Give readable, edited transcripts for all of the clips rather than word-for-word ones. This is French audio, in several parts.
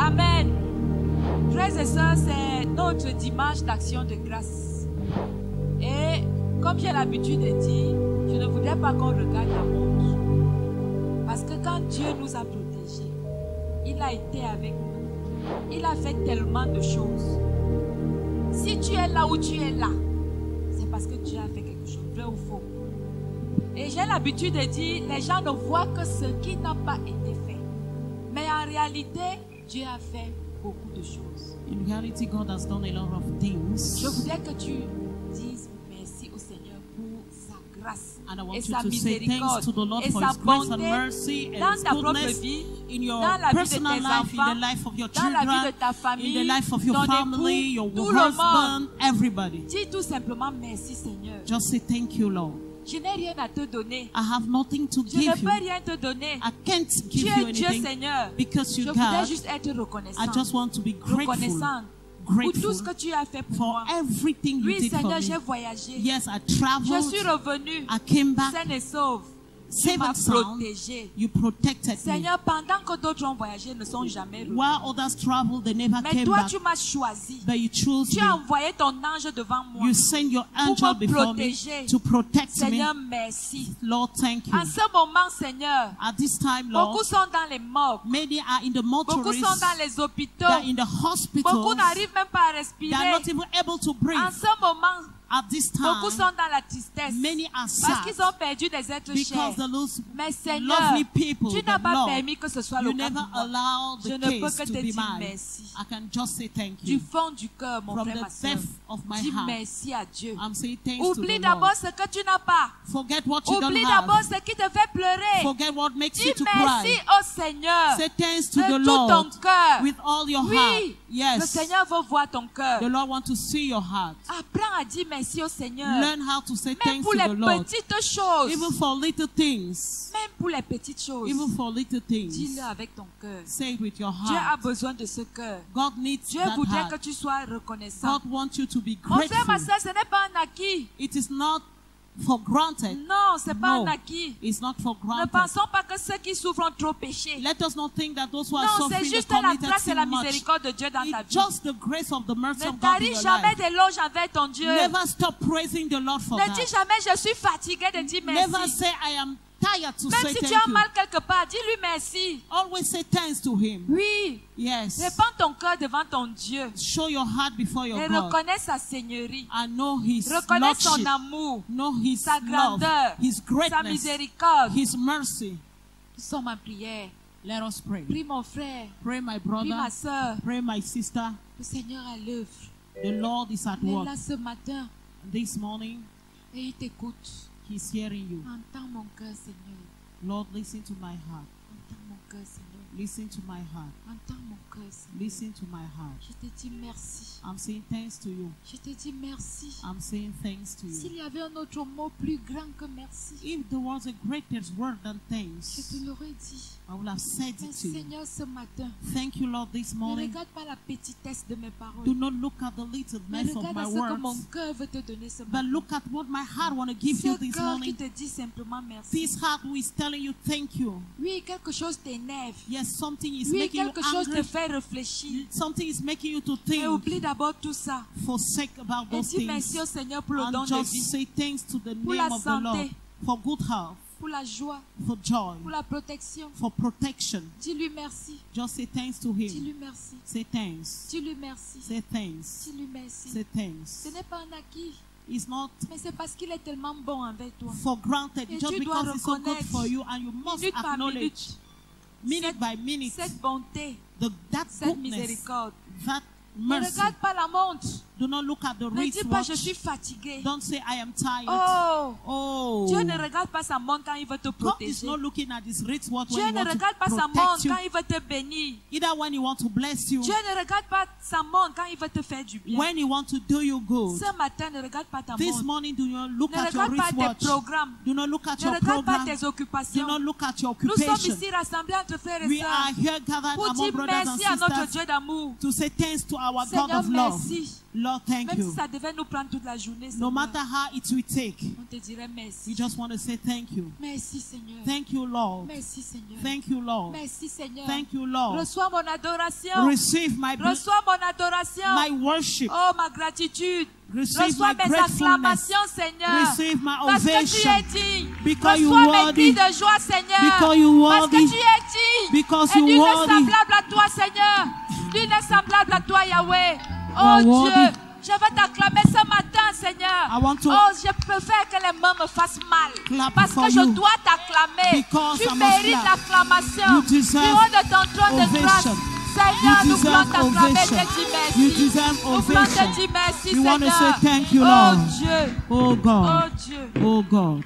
Amen. Frères et sœurs, c'est notre dimanche d'action de grâce. Et comme j'ai l'habitude de dire, je ne voudrais pas qu'on regarde la montre. Parce que quand Dieu nous a protégés, il a été avec nous. Il a fait tellement de choses. Si tu es là où tu es là, c'est parce que Dieu a fait quelque chose, vrai ou faux. Et j'ai l'habitude de dire, les gens ne voient que ce qui n'a pas été fait. Mais en réalité, Dieu a fait beaucoup de choses. In reality, God has done a lot of things. Je voudrais que tu dises merci au Seigneur pour sa grâce And I want et you sa to say thanks miséricorde to the Lord et for sa His grace and bonté mercy and dans His ta propre goodness vie, in your dans la vie de personal tes life, in enfants, the life of your dans la vie de children, ta in famille, the life of your ton family, époux, your tout le husband, monde. everybody. Dis tout simplement merci Seigneur. Just say thank you, Lord. Je n'ai rien à te donner. I have nothing to Je ne give peux you. rien te donner. I can't Tu give you es Dieu anything Seigneur. because Je you voudrais God. juste être reconnaissant. I just want to be grateful, Reconnaissant pour tout ce grateful que tu as fait pour for moi. everything you Oui did for Seigneur, me. j'ai voyagé. Yes, I Je traveled. suis revenu. I came back Saine et sauve. Tu safe m'as and sound. protégé. You protected me. Seigneur, pendant que d'autres ont voyagé, ne sont jamais revenus. While others traveled, they never Mais came toi, back. tu m'as choisi. But you chose Tu me. as envoyé ton ange devant moi. You send your Pour angel me before me protéger. to protect Seigneur, me. merci. Lord, thank you. En ce moment, Seigneur, At this time, beaucoup Lord, sont dans les morgues. many are in the Beaucoup mortuaries. sont dans les hôpitaux. They are in the Beaucoup hospitals. n'arrivent même pas à They respirer. are not even able to breathe. En ce moment, At this beaucoup time, sont dans la tristesse. many are Parce sad qu'ils ont perdu des êtres because chers. they lose Mais Seigneur, lovely people. tu n'as But pas Lord, permis que ce soit you le cas never pour moi. allowed Je the ne peux case que to te be dire mine. merci. I can just say thank Du you. fond du cœur, mon From frère, the ma soeur. depth of my Dis heart, merci à Dieu. I'm saying thanks to Oublie the d'abord Lord. ce que tu n'as pas. Forget what you don't Oublie d'abord have. ce qui te fait pleurer. Forget what makes Dis you to merci cry. au Seigneur. Say thanks to De the tout ton Lord cœur. with all your heart. Oui, le Yes, Seigneur veut voir ton cœur. the Lord wants to see your heart. Apprends à dire merci au Seigneur. Learn how to say Même thanks pour to les the Lord. petites choses. Even for little things. Même pour les petites choses. Even for little things. Dis-le avec ton cœur. Say it with your Dieu a heart. besoin de ce cœur. God needs Dieu that voudrait que heart. tu sois reconnaissant. God wants you to be Mon frère, ma grateful. soeur, ce n'est pas un acquis. It is not for granted. Non, ce n'est pas No, un acquis. it's not for Ne granted. pensons pas que ceux qui souffrent ont trop péché. Let us not think that those who are Non, c'est suffering have juste la committed grâce et la too much. miséricorde de Dieu dans ta It's vie. just the grace of the mercy Ne of God in taris your jamais life. d'éloges envers ton Dieu. Never stop praising the Lord for Ne dis that. jamais je suis fatigué de dire Never merci. say I am tired to Même say si tu thank as you. mal quelque part, dis-lui merci. Always say thanks to Him. Oui. Yes. Répands ton cœur devant ton Dieu. Show your heart before your Et God. reconnais sa seigneurie. I know His Reconnais son lordship. amour. Know His Sa love. grandeur. His Sa greatness. miséricorde. His mercy. Nous sommes en prière. Let us pray. Prie mon frère. Pray my Prie ma brother. soeur. Pray my sister. Le Seigneur a l'œuvre. The Lord is at Il est work. là ce matin This morning, et il t'écoute. He's hearing you. Entends mon cœur, Seigneur. Lord, listen to my heart. Entends mon cœur, Seigneur. Listen to my heart. Entends mon cœur, Seigneur. Listen to my heart. Je te dis merci. I'm saying thanks to you. Je te dis merci. I'm saying thanks to S'il you. y avait un autre mot plus grand que merci, If there was a greater word than je thanks, te l'aurais dit. I would have said Mais it to you. Seigneur, ce matin, Thank you, Lord, this ne morning. regarde pas la petitesse de mes paroles. Do not look at the Mais littleness of regarde à my ce que mon words, cœur veut te donner ce but matin. look at what my heart want to give you Ce this cœur qui morning. te dit simplement merci. This heart who is telling you thank you. Oui, quelque chose t'énerve. Yes, something is Oui, making you quelque chose te angry. fait réfléchir. Something is making you to Mais think. oublie d'abord tout ça. Forsake about Et those dis merci things. au Seigneur pour le don And de just vie, say thanks to the Pour la name of the Lord santé. for good health, pour la joie, for joy, pour la protection. for protection. Dis-lui merci. Just say thanks to Him. Dis-lui merci. Say thanks. Dis-lui merci. Say thanks. Dis-lui merci. Say thanks. Ce n'est pas un acquis, It's not mais c'est parce qu'il est tellement bon avec toi. for granted Et just tu dois because it's so good reconnaître for you, and you must minute par acknowledge minute by minute cette bonté, that cette goodness, miséricorde. that Ne mercy. regarde pas la montre. Do not look at the Ne dis pas je wristwatch. suis fatigué. Don't say I am tired. Oh, Oh, Dieu ne regarde pas sa montre quand il veut te God is protéger. not looking at his wristwatch Dieu when he ne wants to regarde pas sa montre protect you, quand il veut te bénir. either when he wants to bless you, Dieu ne regarde pas sa montre quand il veut te faire du bien. when he wants to do you good. Ce matin, ne regarde pas ta This montre. morning, do not look Ne at your regarde pas tes wristwatch. programmes. Do not look at Ne your regarde pas program. tes Do occupations. not look at your Nous sommes occupation. ici rassemblés entre frères et We are sœurs here gathered pour among dire brothers and merci à notre sisters Dieu d'amour. to say thanks to our God Seigneur, of love. merci. Lord, thank Même si you. ça devait nous prendre toute la journée, No Seigneur, matter how it will take, on te dirait merci. we just want to say thank you. Merci, Seigneur. Thank you, Lord. Merci, Seigneur. Thank you, Lord. Merci, Seigneur. Thank you, Lord. Reçois mon adoration. Receive my Reçois mon adoration. my worship. Oh, ma gratitude. Receive Reçois my mes gratefulness. acclamations, Seigneur. Receive my Parce que tu ovation. es digne. Because you Reçois mes worthy. cris de joie, Seigneur. Because you Parce que worthy. tu es digne. Because Et you nul n'est worthy. semblable à toi, Seigneur. Nul n'est semblable à toi, Yahweh. You are Oh Dieu, worthy. je vais t'acclamer ce matin, Seigneur. I want to Oh, je préfère que les mains me fassent mal. clap Parce for que je you. dois t'acclamer. Because Tu I must mérites clap. l'acclamation. You deserve Du haut de ton trône de grâce. ovation. Seigneur, You nous voulons deserve t'acclamer, ovation. te dire merci. You deserve Nous voulons ovation. te dire merci, We want to Seigneur. say thank you, Oh Lord. Dieu. Oh Oh God. Dieu. Oh God.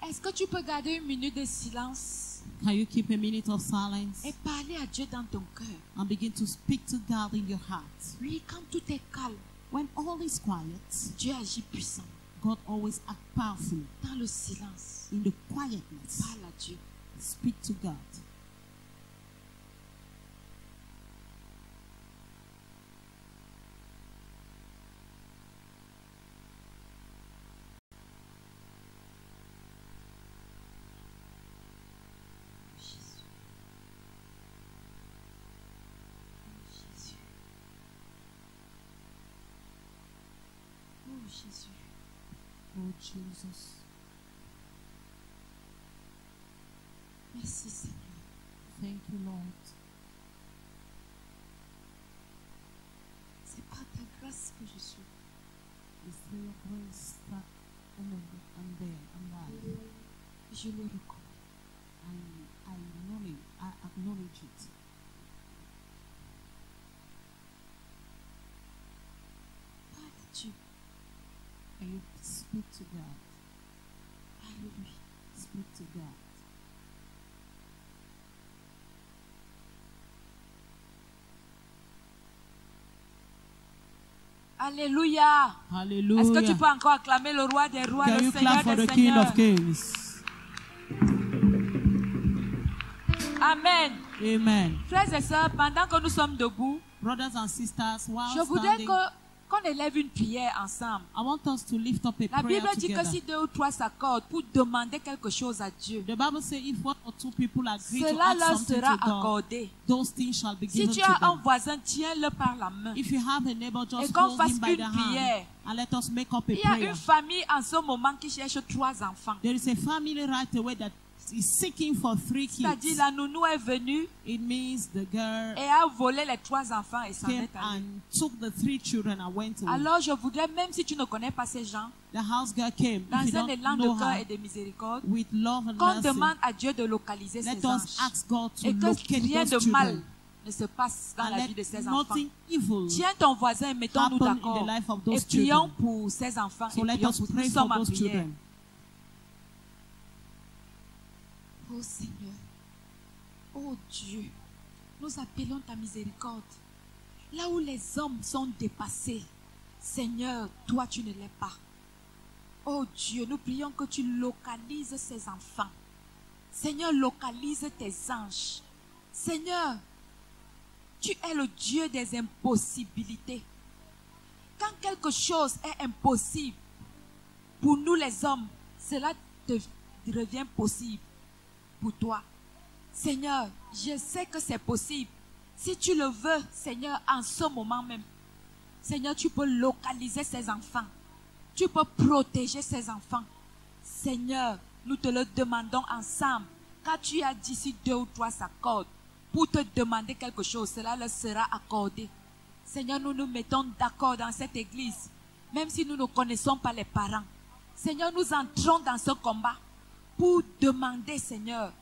Est-ce que tu peux garder une minute de silence Can you keep a minute of silence et parler à Dieu dans ton cœur? and begin to speak to God in your heart? Oui, quand tout est calme, When all is quiet, Dieu agit puissant. God always acts powerfully. Dans le silence, In the quietness, parle à Dieu. speak to God. Jésus. Oh Jésus. Oh Jésus. Oh Jesus. Merci Seigneur. Thank you, Lord. C'est par ta grâce que je suis. It's through your grace that I'm there, I'm alive. Je le reconnais. I acknowledge it. Parle à Dieu. And you speak to God. Parle-lui. Speak to God. Alléluia. Hallelujah. Est-ce que tu peux encore acclamer le roi des rois, Can le you Seigneur clap for des the King seigneurs? of Kings? Amen. Amen. Frères et sœurs, pendant que nous sommes debout, Brothers and sisters, while je voudrais standing, qu'on élève une prière ensemble. I want us to lift up a La prayer Bible dit que together. si 2 ou 3 s'accordent pour demander quelque chose à Dieu, The Bible says if one or two people agree to cela ask leur something sera to God, accordé. those things shall be Si given tu to as un them. voisin, tiens-le par la main. If you have a neighbor, Et just qu'on hold fasse him by une the hand prière. and let us make up a Il y a prayer. une famille en ce moment qui cherche 3 enfants. There is a family right away that is seeking for 3 C'est-à-dire kids. la nounou est venue It means the girl et a volé les 3 enfants et s'en came est allée. and took the 3 children and went away. Alors je voudrais, même si tu ne connais pas ces gens, The house girl came. dans If you un élan don't know de cœur her, et de miséricorde, with love and qu'on mercy, demande à Dieu de localiser let ces us anges. ask God to Et que locate rien those de mal children. ne se passe dans And la vie de ces let enfants. nothing evil Tiens ton voisin et mettons-nous happen in d'accord. the life of Et those prions children. pour ces enfants. So Et let prions us pour pray nous for sommes en those prière. children. Oh Seigneur, oh Dieu, nous appelons ta miséricorde. Là où les hommes sont dépassés, Seigneur, toi tu ne l'es pas. Oh Dieu, nous prions que tu localises ces enfants. Seigneur, localise tes anges. Seigneur, tu es le Dieu des impossibilités. Quand quelque chose est impossible pour nous les hommes, cela te devient possible pour toi. Seigneur, je sais que c'est possible. Si tu le veux, Seigneur, en ce moment même, Seigneur, tu peux localiser ces enfants. Tu peux protéger ces enfants. Seigneur, nous te le demandons ensemble. Quand tu as dit si 2 ou 3 s'accordent pour te demander quelque chose, cela leur sera accordé. Seigneur, nous nous mettons d'accord dans cette église, même si nous ne connaissons pas les parents. Seigneur, nous entrons dans ce combat pour demander, Seigneur,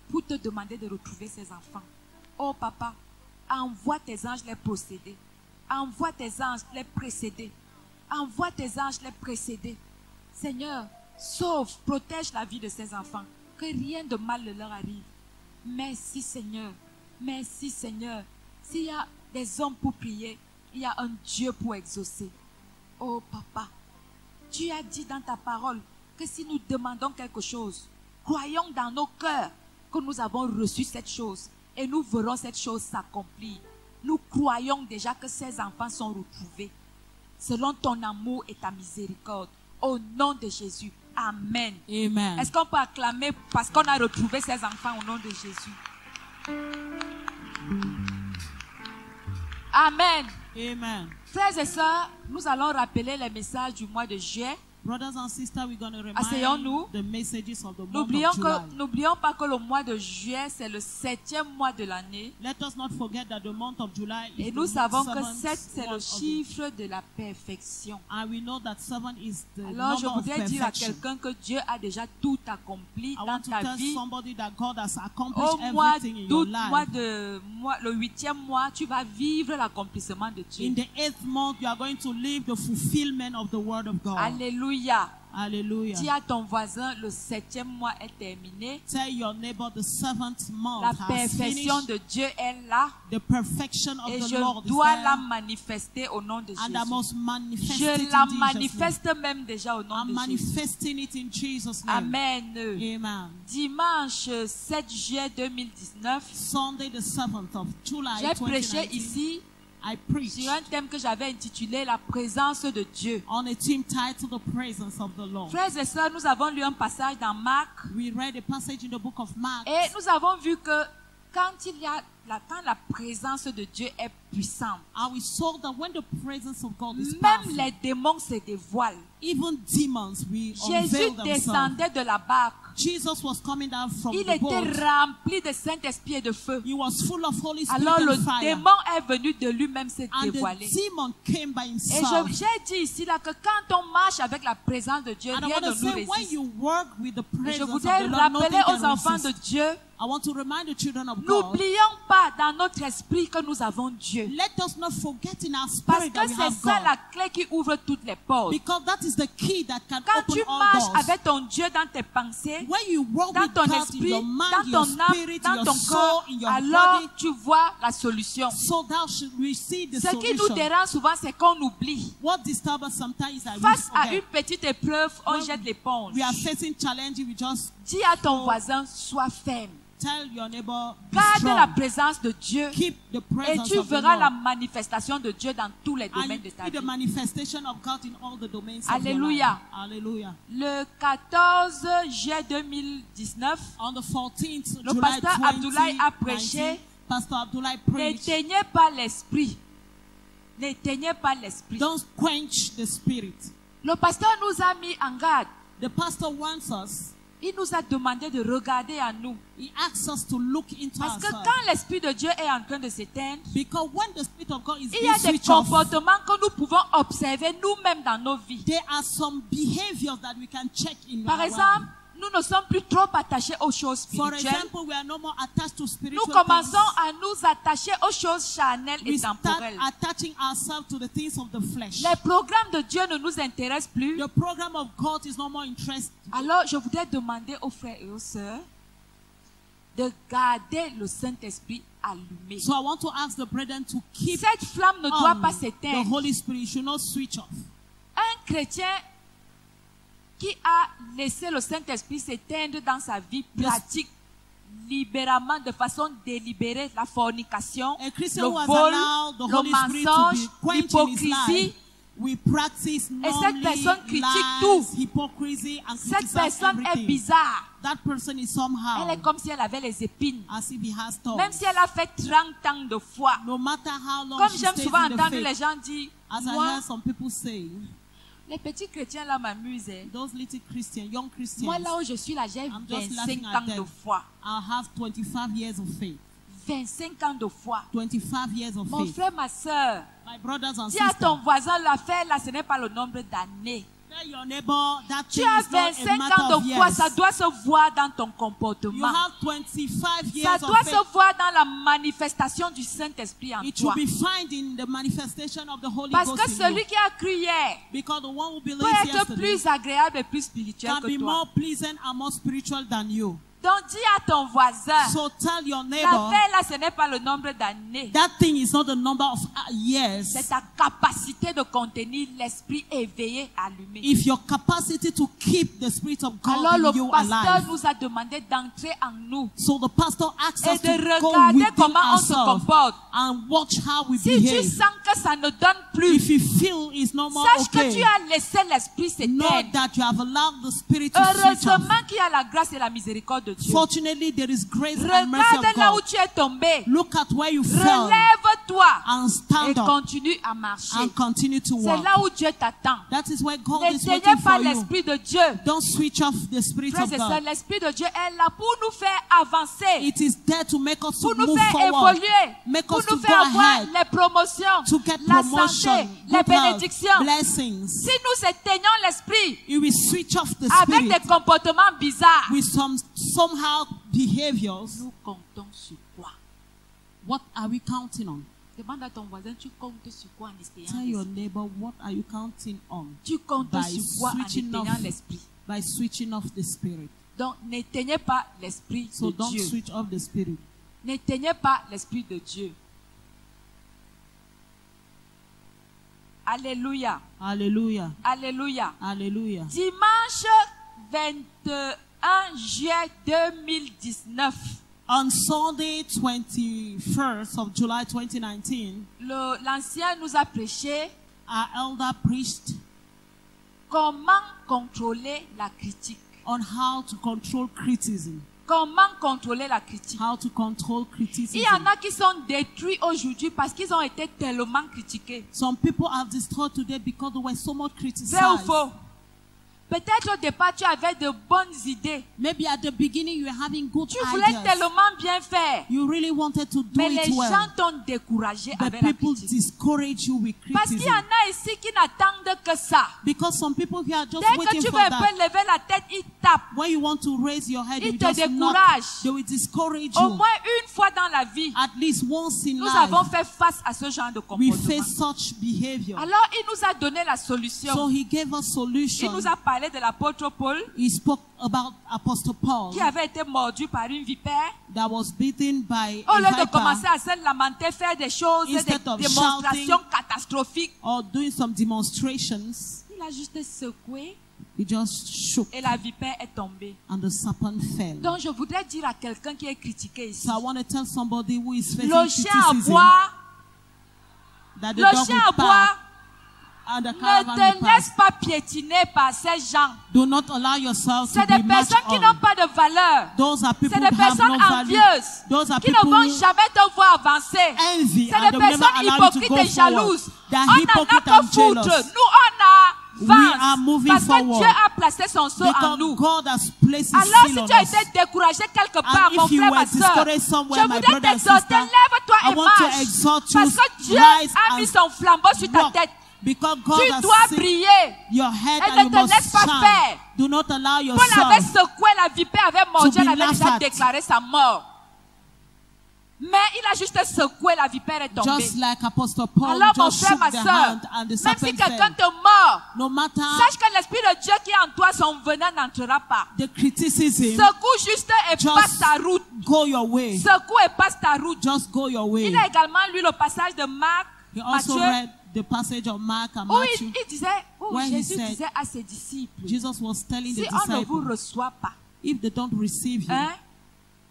pour te demander de retrouver ces enfants. Oh Papa, envoie tes anges les procéder. Envoie tes anges les précéder. Envoie tes anges les précéder. Seigneur, sauve, protège la vie de ces enfants. Que rien de mal ne leur arrive. Merci Seigneur. Merci Seigneur. S'il y a des hommes pour prier, il y a un Dieu pour exaucer. Oh Papa, tu as dit dans ta parole que si nous demandons quelque chose, croyons dans nos cœurs que nous avons reçu cette chose et nous verrons cette chose s'accomplir. nous croyons déjà que ces enfants sont retrouvés selon ton amour et ta miséricorde. Au nom de Jésus. Amen. Amen. Est-ce qu'on peut acclamer parce qu'on a retrouvé ces enfants au nom de Jésus? Amen. Amen. Frères et sœurs, nous allons rappeler les messages du mois de juillet. Brothers and sisters, we're going to Asseyons-nous. remind the messages of the month N'oublions of July. n'oublions pas que le mois de juillet, c'est le 7e mois de l'année. Let us not forget that the month of July is Et the nous savons que seventh 7, c'est le month of the- chiffre de la perfection. And we know that 7 is the Alors, je number of voudrais dire à perfection. quelqu'un que Dieu a déjà tout accompli I dans want to ta tell vie. somebody that God has accomplished Au mois everything in your d'août, life. le 8e mois, tu vas vivre l'accomplissement de Dieu. In the 8th month, you are going to live the fulfillment of the word of God. Alléluia. Hallelujah. Dis à ton voisin, le 7e mois est terminé. Tell your neighbor the 7th month La has perfection finished. de Dieu est là. The perfection of Et the je Lord is dois there. la manifester au nom de And I must Jésus. manifest it Je in la Jesus' name. manifeste même déjà au nom I'm de Jésus. manifesting it in Jesus' name. Amen. Amen. Dimanche 7 juillet 2019, Sunday the 7th of July j'ai prêché 2019, ici I preached sur un thème que j'avais intitulé La présence de Dieu. on a theme titled The Presence of the Lord. Frères et sœurs, nous avons lu un passage dans Marc We read a passage in the book of Mark, et nous avons vu que quand la présence de Dieu est puissante, and we saw that when the presence of God is même powerful, les démons se dévoilent. even demons will Jésus unveil themselves. descendait de la barque. Jesus was coming down from Il the était boat. rempli de Saint-Esprit et de feu. He was full of Holy Spirit Alors le and fire. démon est venu de lui-même se And dévoiler. the demon came by Et himself. j'ai dit ici là que quand on marche avec la présence de Dieu, And I rien want ne to nous say, when résiste. you work with the Et presence je of the voudrais Lord, rappeler nothing aux can enfants de resist. Dieu, I want to remind the children of God, n'oublions pas dans notre esprit que nous avons Dieu. let us not forget in our Parce spirit que that we c'est have ça God. la clé qui ouvre toutes les portes. Because that is the key that can Quand open tu all marches doors. avec ton Dieu dans tes pensées, When you walk dans with ton God in esprit, your mind, dans your ton âme, spirit, dans your ton soul, cœur, in your alors body, tu vois la solution. so thou should receive the Ce qui nous solution. dérange souvent, c'est qu'on oublie. What disturbs us sometimes is that we Face à une forget. petite épreuve, on When jette l'éponge. We are facing challenges, we just Dis à ton voisin, sois ferme. tell your neighbor, be Garde la strong. présence de Dieu Keep the et presence tu of the verras la Lord. manifestation de Dieu dans tous les And domaines you de ta see the vie. manifestation of God in all the domains of your Alléluia. life. Hallelujah. Le 14 juillet 2019, On the 14th Le July pasteur Abdoulaye a 2019, prêché, Pastor Abdoulaye preached, n'éteignez pas l'esprit. N'éteignez pas l'esprit. don't quench the spirit. Le pasteur nous a mis en garde. The pastor wants us, Il nous a demandé de regarder à nous. he asks us to look into Parce que ourselves. quand l'esprit de Dieu est en train de s'éteindre, Because when the spirit of God is il y a being des switched off, comportements que nous pouvons observer nous-mêmes dans nos vies. there are some behaviors that we can check in Par our exemple, life. nous ne sommes plus trop attachés aux choses For spirituelles. example, we are no more attached to Nous spiritual commençons things. à nous attacher aux choses charnelles We et start temporelles. attaching ourselves to the things of the flesh. Les programmes de Dieu ne nous intéressent plus. The program of God is no more interesting. Alors, je voudrais demander aux frères et aux sœurs de garder le Saint-Esprit allumé. So I want to ask the brethren to keep Cette flamme ne doit on pas the s'éteindre. Holy Spirit. You should not switch off. Un chrétien qui a laissé le Saint-Esprit s'éteindre dans sa vie pratique libéralement, de façon délibérée, la fornication, A Christian le who has vol, allowed the le Holy Spirit to mensonge, be quenched in his life, l'hypocrisie. we practice cette personne normally critique lies, tout. hypocrisy, and Cette criticize personne est everything. bizarre. That person is Elle somehow est comme si elle avait les épines. as if he has thorns. Même si elle a fait 30 ans de foi. No matter how long Comme she j'aime stays souvent in the entendre faith, les gens dire, as I moi, hear some people say, les petits chrétiens là m'amusent. Hein. those little Christians, young Christians, Moi là où je suis là, j'ai I'm just 25 laughing at ans de them. foi. I have 25 years of faith. 25 ans de foi. 25 years of Mon faith. frère, ma soeur, My brothers and dis à sisters, ton voisin, l'affaire là, ce n'est pas le nombre d'années. tell your neighbor that Tu thing as is not a 25 matter ans of de foi, years. ça doit se voir dans ton You comportement. have 25 Ça years doit of faith. se voir dans la manifestation du Saint-Esprit en It toi. will be found in the manifestation of the Holy Parce Ghost que in celui you. qui a cru hier Because the one who peut believes être yesterday plus agréable et plus spirituel can que be toi. more pleasant and more spiritual than you. Donc dis à ton voisin, So tell your la neighbor, veille là, ce n'est pas le nombre d'années. that thing is not the number of years. C'est ta capacité de contenir l'esprit éveillé, allumé. If your capacity to keep the Spirit of God Alors in le you pasteur alive. nous a demandé d'entrer en nous So the pastor asks et us de to go regarder within comment on se ourselves comporte. and watch how we Si tu behave. sens que ça ne donne plus, If you feel it's no more sache que tu okay, as laissé l'esprit know s'éteindre. that you have allowed the Spirit to switch off. Heureusement qu'il y a la grâce et la miséricorde de Dieu. Fortunately, there is grace and mercy Regarde of là où God. tu es tombé. Look at where you fell Relève-toi and et stand up continue à marcher. and continue to C'est walk. là où Dieu t'attend. That is where God is N'éteignez waiting pas for you. l'esprit de Dieu. Don't switch off the Spirit Frères of et sœurs, God. l'esprit de Dieu est là pour nous faire avancer, It is there to make us to pour nous move faire forward, évoluer, make pour us to nous go faire avoir ahead, les promotions, to get la promotion, santé, les good health, bénédictions. blessings. Si nous éteignons l'esprit If we switch off the avec Spirit des comportements bizarres, with some somehow behaviors, nous comptons sur quoi? what are we counting on? Demande à ton voisin, tu comptes sur quoi en éteignant Tell your l'esprit? neighbor, what are you counting on? Tu comptes By sur quoi en switching éteignant off, l'esprit? by switching off the Spirit. Donc, n'éteignez pas l'esprit So de don't Dieu. switch off the Spirit. N'éteignez pas l'esprit de Dieu. Alléluia. Hallelujah. Alléluia. Hallelujah. Dimanche 21 juillet 2019, On Sunday, 21st of July 2019, l'ancien nous a prêché our elder preached comment contrôler la critique. on how to control criticism. Comment contrôler la critique. How to control Il criticism. y en a qui sont détruits aujourd'hui parce qu'ils ont été tellement critiqués. Some people are destroyed today because they were so much Vrai ou criticized. faux? Peut-être au départ tu avais de bonnes idées. Maybe at the beginning you were having good Tu voulais ideas. tellement bien faire. You really wanted to do Mais it les well. gens t'ont découragé But avec la people critique. discourage you with Parce qu'il y criticism. en a ici qui n'attendent que ça. Because some people here are just Dès que waiting tu for veux un that. peu lever la tête, ils tapent. When you want to raise your head, Ils you te just knock. découragent. They will discourage Au you. moins une fois dans la vie, At least once in nous life, avons fait face à ce genre de we comportement. face such behavior. Alors, il nous a donné la solution. So he gave us Il solution. nous a parlé de l'apôtre Paul He spoke about Apostle Paul qui avait été mordu par une vipère. that was beaten by Au a lieu de commencer viper à se lamenter, faire des choses, des Instead of démonstrations catastrophiques, or doing some demonstrations. il a juste secoué He just shook et la vipère est tombée. and the serpent fell. Donc, je voudrais dire à quelqu'un qui est critiqué ici, So I want to tell somebody who is facing le chien à criticism bois, that the le dog chien à will bois bark and the ne caravan te will pass. laisse pas piétiner par ces gens. Do not allow yourself to C'est be des matched personnes qui on. n'ont pas de valeur. Those are people C'est des who have personnes no value. envieuses Those are qui ne people vont who jamais te voir avancer. envy C'est and des they will never personnes allow you to hypocrites go et forward. jalouses. They are On n'en a hypocrite que and foutre. jealous. Nous, on We are avance. moving Parce que forward. Dieu a placé son sceau en Because nous. God has placed His Alors, seal si on tu as us. été découragé quelque part, And mon if you frère, were ma soeur, discouraged je somewhere, my voudrais brother and t'exhorter, sister, lève-toi I et want to marche. exhort you, Parce que Dieu rise a and mis son flambeau sur ta walk. tête. Because God Tu has dois set briller. your head Et and ne you te must laisse pas shine. faire. Do not allow Paul avait yourself. secoué la vipère, avait mordu, be elle avait laughed déjà at. déclaré sa mort. Mais il a juste secoué, la vipère est tombée. Just like Apostle Paul Alors mon just frère, shook ma the soeur, hand and the même si serpent quelqu'un fell. te mord, No matter sache que l'esprit de Dieu qui est en toi, son venin n'entrera pas. the criticism, Secoue juste et Just passe ta route. go your way. Secoue et passe ta route. Just go your way. Il a également lu le passage de Marc, He also Matthieu, read the passage of Mark and où Matthew. il disait, où When he Jésus said- disait à ses disciples, Jesus was telling si the on ne vous disciples, reçoit pas, if they don't receive you, hein,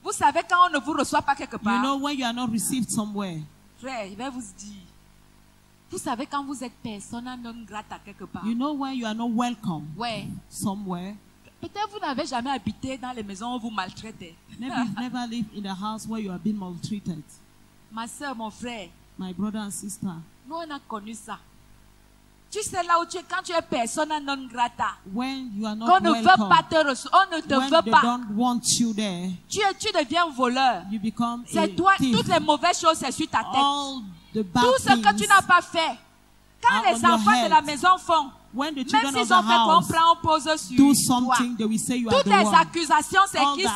vous savez quand on ne vous reçoit pas quelque you part, know when you are not received somewhere, frère, je vais vous dire, vous savez quand vous êtes persona non grata quelque part, you know when you are not welcome ouais, somewhere. peut-être vous n'avez jamais habité dans les maisons où vous maltraitez. Maybe you've never lived in a house where you have been maltreated. Ma soeur, mon frère, My brother and sister, nous on a connu ça. Tu sais là où tu es, quand tu es persona non grata, when you are qu'on not ne veut welcome, pas te recevoir, on ne te when veut they pas, don't want you there, tu deviens voleur. you become a C'est toi, thief. toutes les mauvaises choses, c'est sur ta tête. All the bad Tout ce que tu things n'as pas fait, quand are les on your enfants de head. la maison font, When the même children of s'ils the ont fait qu'on house prend, on pose sur do toi. something, they will say you are Toutes the les one. accusations, c'est All qui the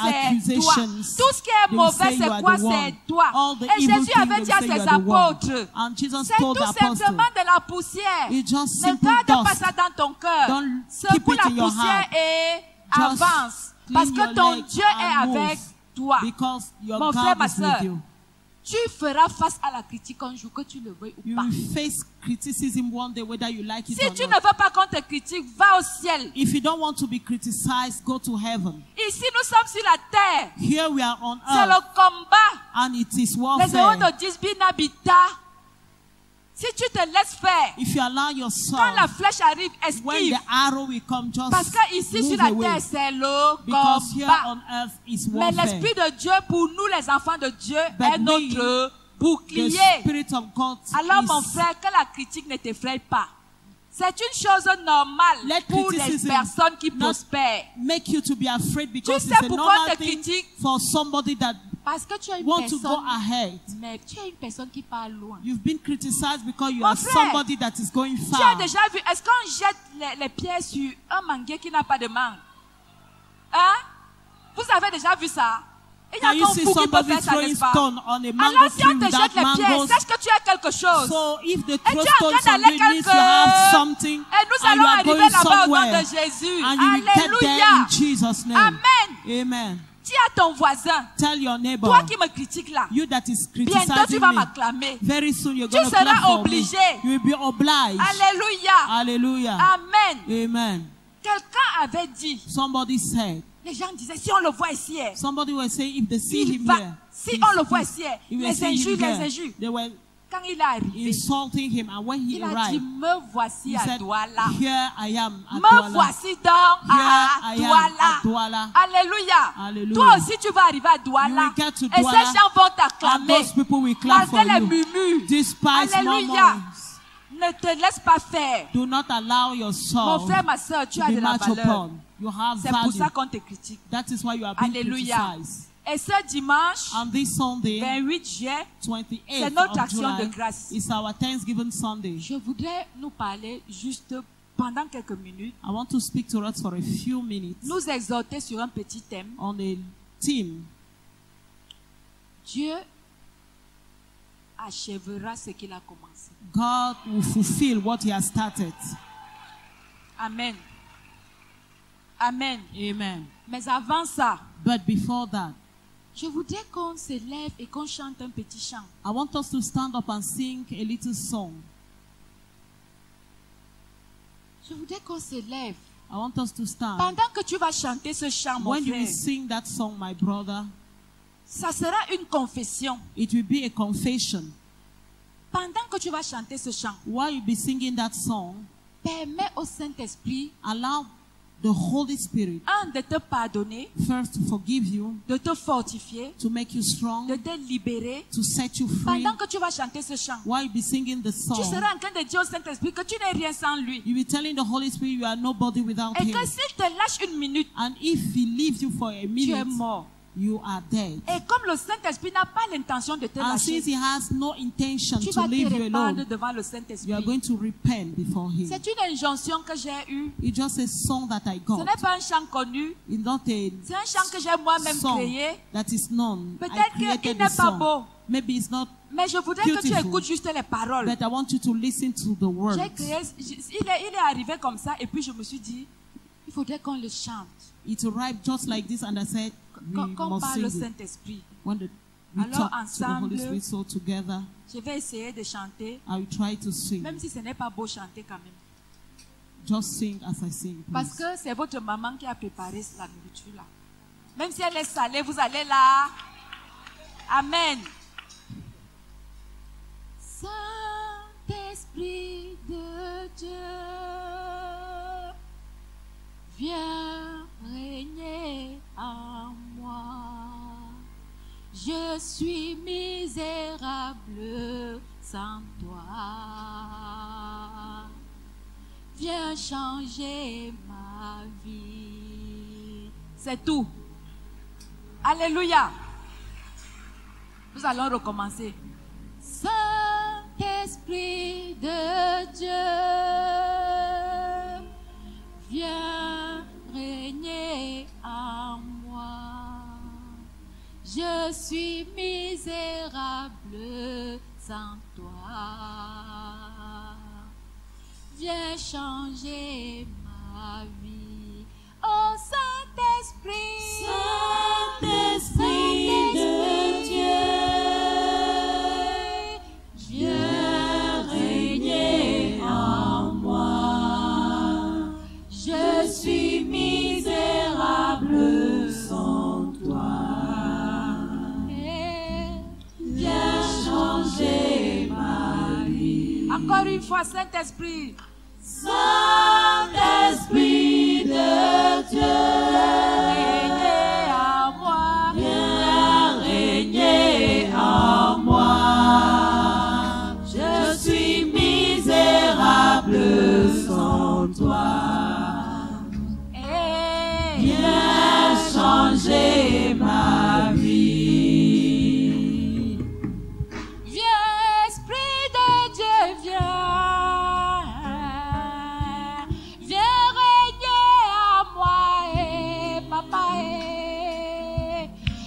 c'est toi. accusations, Tout ce qui est they will say mauvais, you c'est are quoi? the one. C'est toi. All the Et evil Jésus things, avait they dit à will say ses you are the one. apôtres, And Jesus c'est told tout the apostle, simplement de la poussière. it's just Ne simple garde pas dust. ça dans ton cœur. Don't Secoue keep it la in your poussière heart. et Just avance. Parce clean que your ton legs Dieu est and move. avec toi. Because your Mon frère, God ma is with soeur, you. tu feras face à la critique un jour, que tu le veuilles ou You pas. will face criticism one day, whether you like it Si or tu ne not. veux pas qu'on te critique, va au ciel. If you don't want to be criticized, go to heaven. Ici, nous sommes sur la terre. Here we are on C'est earth, le combat. and it is Les warfare. héros de Disbin habitat. Si tu te laisses faire, If you allow quand yourself, la flèche arrive, when esquive. the arrow will come, just Parce que ici sur move la away. terre, c'est le Because here combat. on earth is Mais warfare. l'Esprit de Dieu, pour nous les enfants de Dieu, But est we, notre The bouclier. Spirit of God Alors mon is, frère, que la critique ne t'effraie pas. C'est une chose normale Let pour les criticism personnes qui not prospèrent. make you to be afraid, because sais it's a pourquoi on normal te thing critique? for somebody that Parce que tu as une want to go personne, ahead. mais tu as une personne qui parle loin. You've been criticized because you Mon are frère, somebody that is going Tu as far. déjà vu, est-ce qu'on jette les pierres sur un manguier qui n'a pas de mangue? Hein? Vous avez déjà vu ça? Il y a Can you qu'un see fou qui peut somebody faire ça, throwing n'est-ce pas? stone on a mango Alors si tree on te without jette les pierres, mangoes? sache que tu as quelque chose. So if they Et throw tu es en stones train on d'aller you, it means you quelque have something, Et nous and allons you are arriver going là-bas au nom somewhere, de Jésus. and you will get there Alléluia. in Jesus' name. Amen. Amen. Dis à ton voisin, Tell your neighbor, toi qui me critiques là, you that is bientôt tu criticizing vas me, m'acclamer. very soon you're Tu going to clap seras for me. obligé. You will be obliged. Alléluia. Hallelujah. Amen. Amen. Quelqu'un avait dit, Somebody said, les gens disaient, si on le voit ici, somebody was saying, if they see il him va. here, Si on le voit ici, if they les see him injures, les here, injures. they were Quand il est arrivé, insulting him, and when he il a dit, arrived, me voici he à said, Douala. here I am at Me Douala. voici donc à Here I am at Douala. Douala. Alléluia. Hallelujah. Toi aussi, tu vas arriver à You Douala. will get to Et Douala, ces gens vont and t'acclamer. those people will clap for Malgré les you. murmures. Despite Alléluia. murmurings, Ne te laisse pas faire. do not allow Mon yourself frère, ma soeur, tu to as be de la matched valeur. upon. You have C'est pour value. ça qu'on te critique. That is why you are being Alléluia. criticized. Et ce dimanche, And this Sunday, 28 juillet, 28th c'est notre of action de July, grâce. is our Thanksgiving Sunday. Je voudrais nous parler juste pendant quelques minutes, I want to speak to us for a few minutes nous exhorter sur un petit thème. on a theme. Dieu achèvera ce qu'il a commencé. God will fulfill what He has started. Amen. Amen. Amen. Mais avant ça, But before that, je voudrais qu'on se lève et qu'on chante un petit chant. I want us to stand up and sing a little song. Je voudrais qu'on se lève. I want us to stand. Pendant que tu vas chanter ce chant, mon When you frère, will sing that song, my brother, ça sera une confession. it will be a confession. Pendant que tu vas chanter ce chant, While you be singing that song, permets au Saint-Esprit, allow the Holy Spirit de te pardonner, first to forgive you, de te fortifier, to make you strong, de te libérer. to set you free. Pendant que tu vas chanter ce chant, While you be singing the tu song, seras en train de dire au Saint-Esprit que tu n'es rien sans lui. you be telling the Holy Spirit you are nobody without Et Him. que s'il te lâche une minute, And if He leaves you for a tu es minute, mort. you are dead. Et comme le Saint-Esprit n'a pas l'intention de te And lâcher, since He has no intention tu to vas te leave you répandre alone, devant le you are Saint-Esprit. going to repent before Him. C'est une injonction que j'ai eue. It's just a song that I Ce got. n'est pas un chant connu. It's not a C'est un chant que j'ai moi-même song créé. that is known. I Peut-être qu'il created n'est the pas song. beau. Maybe it's not, Mais je voudrais que tu Beautiful. écoutes juste les paroles. but I want you to listen to the words. J'ai créé, il est arrivé comme ça et puis je me suis dit, il faudrait qu'on le chante. It arrived just like this, and I said, we Qu'on must parle au sing it. Saint-Esprit. When we Alors, talk to the ensemble, Holy Spirit, so together, Je vais essayer de chanter, I will try to sing. même si ce n'est pas beau chanter quand même. Just sing as I sing, Parce please. que c'est votre maman qui a préparé la nourriture là. Même si elle est salée, vous allez là. Amen. Saint-Esprit de Dieu, viens régner en moi. Je suis misérable sans toi. Viens changer ma vie. C'est tout. Alléluia. Nous allons recommencer. Saint-Esprit de Dieu, viens régner en moi. Je suis misérable sans toi. Viens changer ma vie. Oh Saint-Esprit. Saint-Esprit de Dieu, viens régner en moi. Je suis misérable sans toi. Viens changer ma vie. Encore une fois, Saint-Esprit. Saint-Esprit de Dieu, Régnez en moi. viens régner en moi. Je suis misérable sans toi. Viens changer ma vie. Viens, Esprit de Dieu, viens. Viens régner en moi, papa.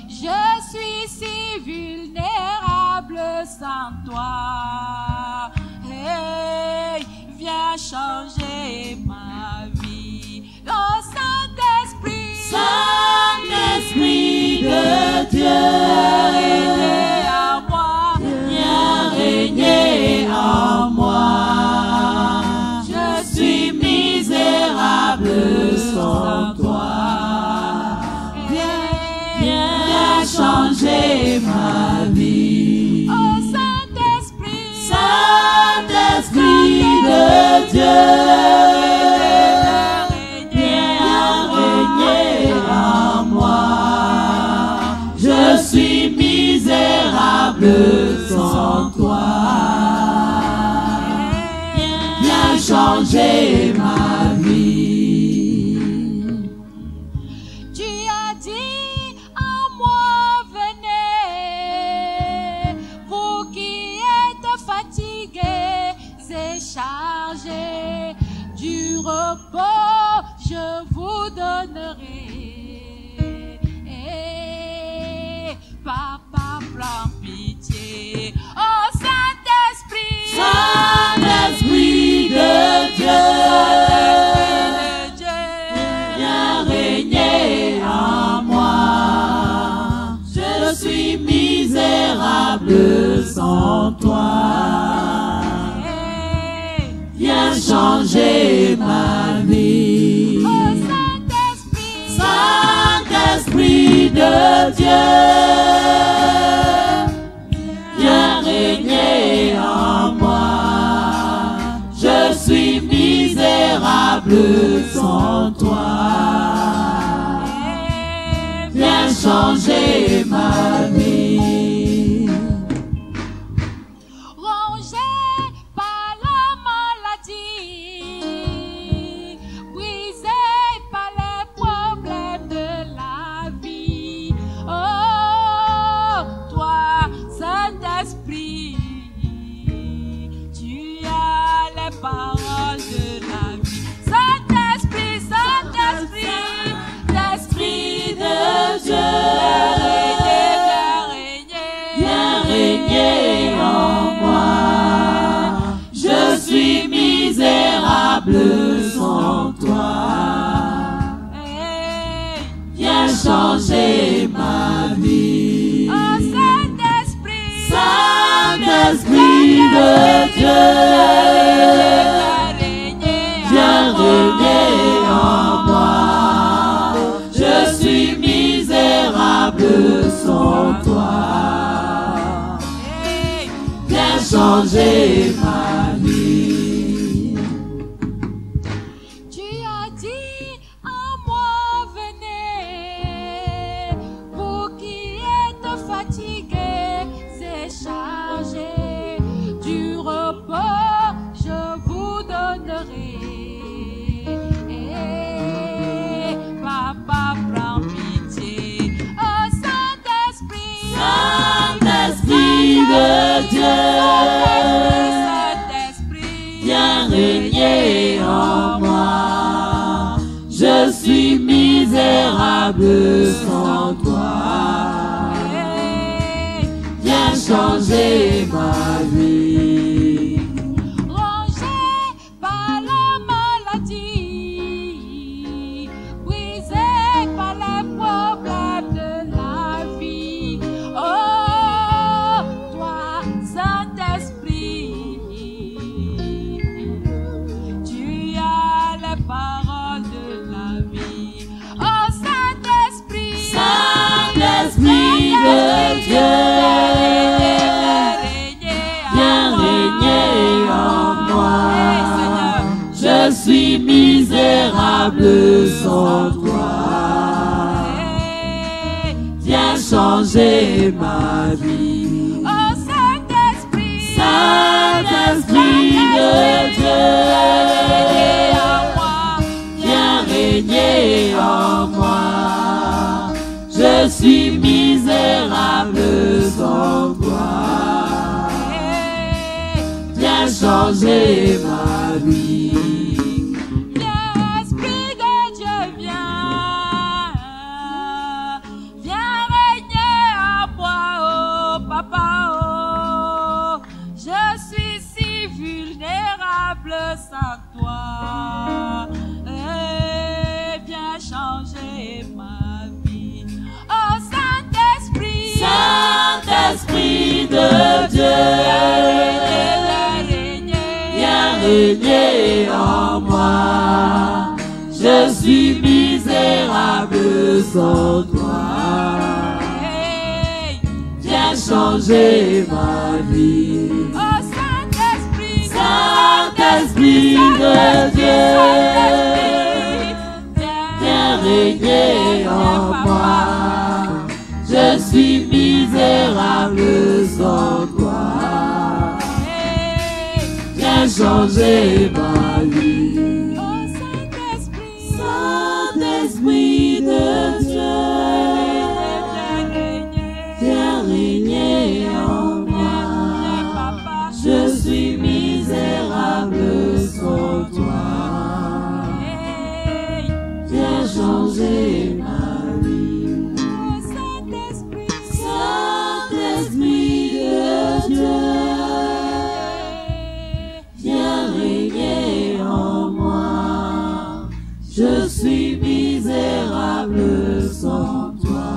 Je suis si vulnérable sans toi. Viens changer ma vie. Oh, Saint-Esprit. Saint-Esprit de Dieu, Régner en moi. viens régner en moi. Je suis misérable sans toi. Viens changer ma vie. Oh, Saint-Esprit. Saint-Esprit de Dieu, viens régner en moi. Je suis misérable sans toi. Viens changer ma vie. Tu as dit en moi, venez, vous qui êtes fatigués et chargés, du repos je vous donnerai. Papa, prends pitié. Oh, Saint-Esprit. Saint-Esprit de Dieu, Saint-Esprit de Dieu. viens régner en moi. Je suis misérable sans toi. Viens changer ma vie. Oh, Saint-Esprit. Saint-Esprit de Dieu, viens régner en moi. Je suis misérable sans toi. Viens changer ma vie. Rongé par la maladie, brisé par les problèmes de la vie. Oh, toi, Saint-Esprit, tu as les paroles de la vie. Saint-Esprit, Saint-Esprit, l'Esprit de Dieu, Viens régner en moi. Je suis misérable sans toi. Viens changer ma vie. Oh, Saint-Esprit, Saint-Esprit de Dieu, viens régner en moi. Je suis misérable sans toi. Viens changer ma vie. Tu as dit en moi, venez, vous qui êtes fatigués et chargés, du repos je vous donnerai. Papa, prends pitié. Oh, Saint-Esprit, Saint-Esprit de Dieu, Saint-Esprit, viens régner en moi. Je suis misérable sans toi. Viens changer ma vie. rongé par la maladie, brisé par les sans toi. Viens changer ma vie. Oh Saint-Esprit, Saint-Esprit de Dieu, en moi. viens régner en moi. Je suis misérable sans toi. Viens changer ma vie. L'Esprit de Dieu vient, viens régner en moi, oh Papa, oh. Je suis si vulnérable sans toi. Viens changer ma vie. Oh Saint-Esprit, Saint-Esprit de Dieu, viens régner en moi. Je suis misérable sans toi. Viens changer ma vie. Oh Saint-Esprit, Saint-Esprit de Dieu, viens régner en moi. Je suis misérable sans toi. Viens changer ma vie. oh Saint-Esprit, Saint-Esprit de Dieu, viens régner en moi. Papa, Je suis misérable sans toi. Viens changer ma vie. oh Saint-Esprit, Saint-Esprit de Dieu, viens régner en moi. Je suis misérable sans toi.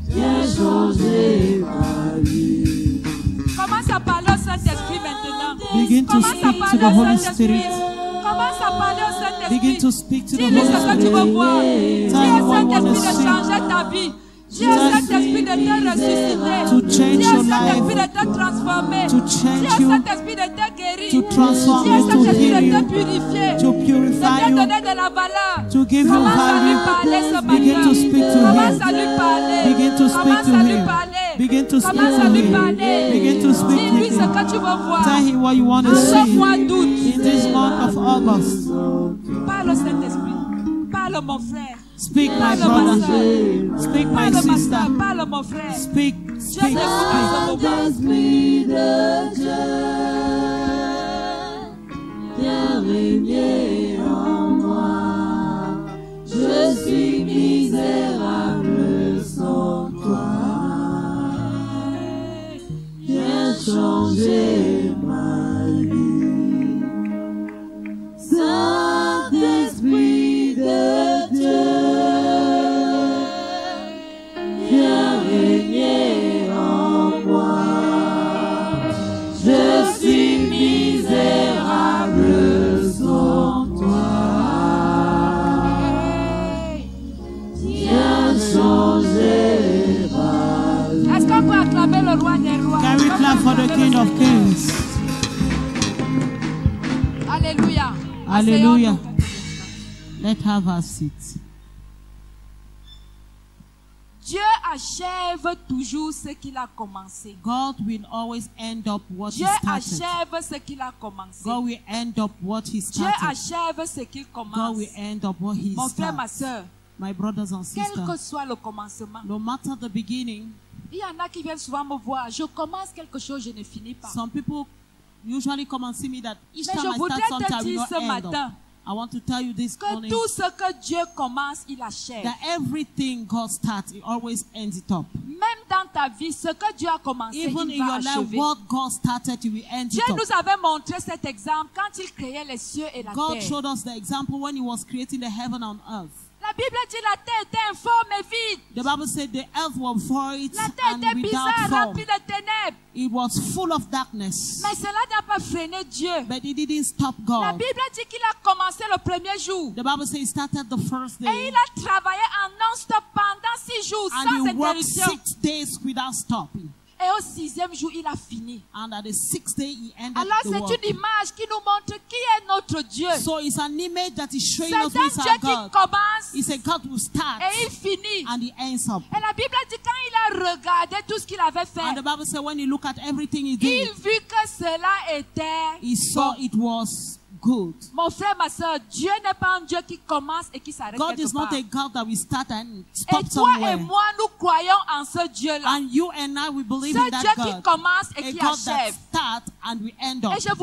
Viens changer ma vie. commence à parler au Saint-Esprit maintenant. Begin to Commence à speak to parler the au Holy Saint-Esprit. Spirit. Commence à parler au Saint-Esprit. Begin to speak to the Dis-lui ce Holy que tu veux Spirit. voir. Dis Tell him au what you want to Saint-Esprit de see. changer ta vie. Dis au Saint-Esprit de te ressusciter. To change Dis au your Saint-Esprit life. de te transformer. To Dis change au you. Saint-Esprit de te guérir. To transform Dis au you. To Saint-Esprit heal de te you. purifier. To De purify te you. donner de la valeur. To give you Commence à lui value. parler ce Begin matin. to speak to Commence him. à lui parler. Begin to speak Commence to à lui him. parler. Begin to speak Commence à to lui him. parler. Begin to speak to Dis-lui ce him. que tu veux voir. Tell him what you want to En ce see. mois d'août, In this month of August, parle au Saint-Esprit. Parle mon frère. speak my Parle ma brother. soeur. Speak my Parle ma sister. soeur. Parle mon frère. Speak, Dieu speak, t'écoute à ce moment. Saint-Esprit de Dieu, viens régner en moi. Je suis misérable sans toi. Viens changer ma vie. Saint-Esprit de Dieu, viens régner en moi. Je suis misérable sans toi. Viens changer ma vie. Est-ce qu'on peut acclamer le roi des rois? Can we clap for the King of Kings? Alléluia. Hallelujah. Asseyons-nous. Let's have a seat. Dieu achève toujours ce qu'il a commencé. God will always end up what Dieu He started. achève ce qu'il a commencé. God will end up what He Dieu started. achève ce qu'il God commence. will end up what He Mon frère, ma started. soeur, My brothers and quel que sisters, soit le commencement, no matter the beginning, il y en a qui viennent souvent me voir. Je commence quelque chose, je ne finis pas. some people usually come and see me that each Mais time je I voudrais start something, te I will dire not ce end matin up. I want to tell you this que morning tout ce que Dieu commence, il achève. that everything God starts, He always ends it up. Même dans ta vie, ce que Dieu a commencé, Even il in va your life, achever. what God started, He will end Dieu it up. nous avait montré cet exemple quand il créait les cieux et la God terre. showed us the example when He was creating the heaven and earth. La Bible dit la terre était informe et vide. The Bible said the earth was void La terre and était without bizarre, form. remplie de ténèbres. It was full of darkness. Mais cela n'a pas freiné Dieu. But it didn't stop La God. Bible dit qu'il a commencé le premier jour. The Bible says He started the first Et day il a travaillé en non-stop pendant 6 jours and sans He worked interruption. 6 days without stopping. Et au 6e jour, il a fini. And at the 6th day, he ended Alors the c'est work. une image qui nous montre qui est notre Dieu. So it's an image that is C'est showing un us who is Dieu our qui God. commence It's a God who starts et il finit. and he ends up. Et la Bible dit quand il a regardé tout ce qu'il avait fait, And the Bible says when he looked at everything he il did, vit que cela était he saw bon. it was good. Mon frère, ma soeur, Dieu n'est pas un Dieu qui commence et qui s'arrête God quelque is not part. a God that will start and Et stop toi et somewhere. moi, nous croyons en ce Dieu-là. And you and I, we believe Ce in that Dieu qui God. commence et A qui God that achève. starts and we end up. Et je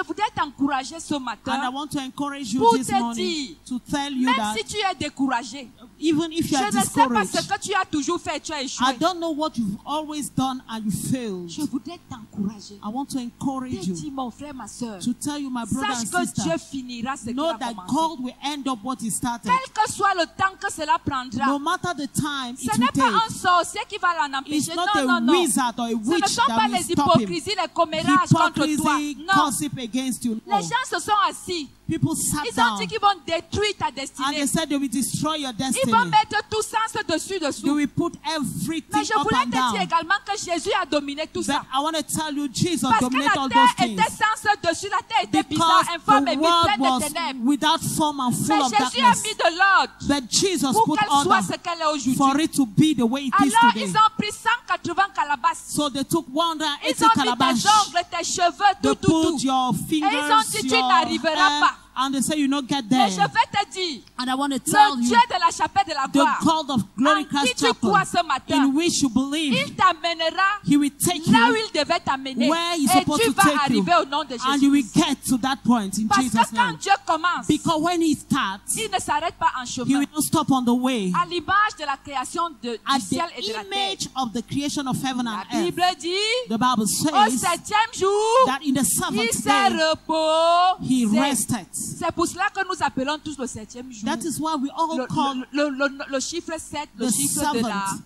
voudrais t'encourager ce And I matin. want to encourage you Pour this te morning dire, to tell you Même that si tu es découragé, even if je you are ne sais pas ce discouraged, que tu as toujours fait et tu as I échoué. don't know what you've always done and you failed. Je voudrais t'encourager. I want to encourage Te you dis, mon frère, ma soeur, to tell you, my brother sache and que sister, Dieu finira ce qu'il know a that commencé. God will end up what he started. Quel que soit le temps que cela prendra, No matter the time ce it n'est will pas un take. sorcier qui va l'en It's empêcher. not Non, a non, non. wizard or a Ce ne witch sont pas that will les stop him. hypocrisies, les commérages contre toi. Hypocrisy, Non. gossip against you. No. Les gens se sont assis. People sat Ils ont down dit qu'ils vont détruire ta and destinée. they said they will destroy your Ils destiny. vont mettre tout sens They dessous. will put Mais everything je up voulais and te dire down. également que Jésus a dominé tout But ça. I want to tell you, Jesus Parce que dominated la all terre those things. était sans dessus, la terre était bizarre, Because informe et the mise world pleine de was ténèbres. without form and full Mais of Jésus a darkness. mis de l'ordre But Jesus pour put qu'elle soit order ce qu'elle est aujourd'hui. for it to be the way it is Alors today. ils ont pris 180 calabasses. So they took Ils 180 ont mis calabash. tes ongles, tes cheveux, They tout, tout, put tout. your Et ils ont fingers, dit, tu your n'arriveras hair, pas. and they say you not get Mais there. je vais te dire, And I want to tell le you, Dieu de la chapelle de la the gloire, God of Glory en qui Christ tu Chapel, crois ce matin, in which you believe, il t'amènera He will take là où you il devait t'amener. where He's Et supposed tu to vas take you, arriver au nom de and you will Jésus. get to that point in Parce que Jesus' quand name. Dieu commence, Because when He starts, il ne s'arrête pas en He chemin. will not stop on the way. À l'image de la création du At ciel et de the la terre. image of the creation of heaven and La earth, Bible dit, the Bible au says 7e jour, that in the il seventh s'est day, He reposé. rested. C'est pour cela que nous appelons tous le 7e jour. That is why we all call Le chiffre 7, le the chiffre de la seventh.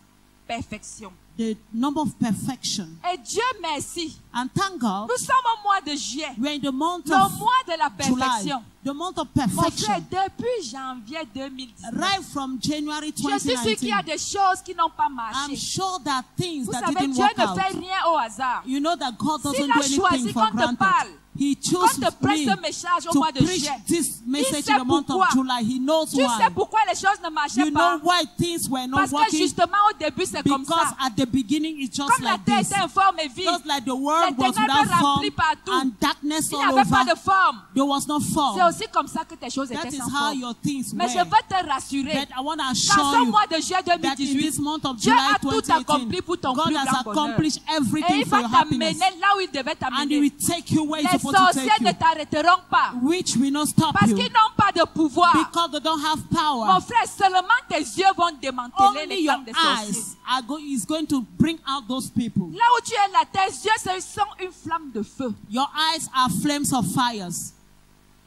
perfection. the number of perfection. Et Dieu merci. And thank God, Nous sommes au mois de juillet, we're in the month le of mois de la July, perfection. the month of Mon frère, perfection. depuis janvier 2019, Right from January je suis sûr qu'il y a 2019, des choses qui n'ont pas I'm marché. sure that things Vous that savez, didn't Dieu work ne out. fait rien au hasard. You know that God doesn't S'il do a choisi anything for qu'on te granted. parle, He Quand chose te presse me ce message au to mois de preach juillet, this message sait in the month pourquoi. of July. He knows tu sais why. pourquoi les choses ne marchaient You pas? know why things were not Parce que working? justement au début c'est comme Because ça. at the beginning it's just Comme la like terre this. était informe et vide, Just like the world les was ténèbres without form remplies partout. and darkness il n'y all avait pas de over, forme. there was no C'est form. aussi comme ça que tes choses That étaient is sans how forme. your things Mais je were. veux te rassurer, But I want to dans assure ce you mois de juillet that in 2018, this month of Dieu July a tout 2018, accompli pour ton God plus has grand bonheur. accomplished Et everything il for va your t'amener happiness. là où il devait And He t'amener. will take you where He's Les supposed to sorciers take ne you, t'arrêteront pas. which will not stop Parce you qu'ils n'ont pas de pouvoir. because they don't have power. Mon frère, seulement tes yeux vont démanteler Only les your plans des sorciers. eyes is going to bring out those people. Là où tu es là, tes yeux ce sont une flamme de feu. Your eyes are flames of fires.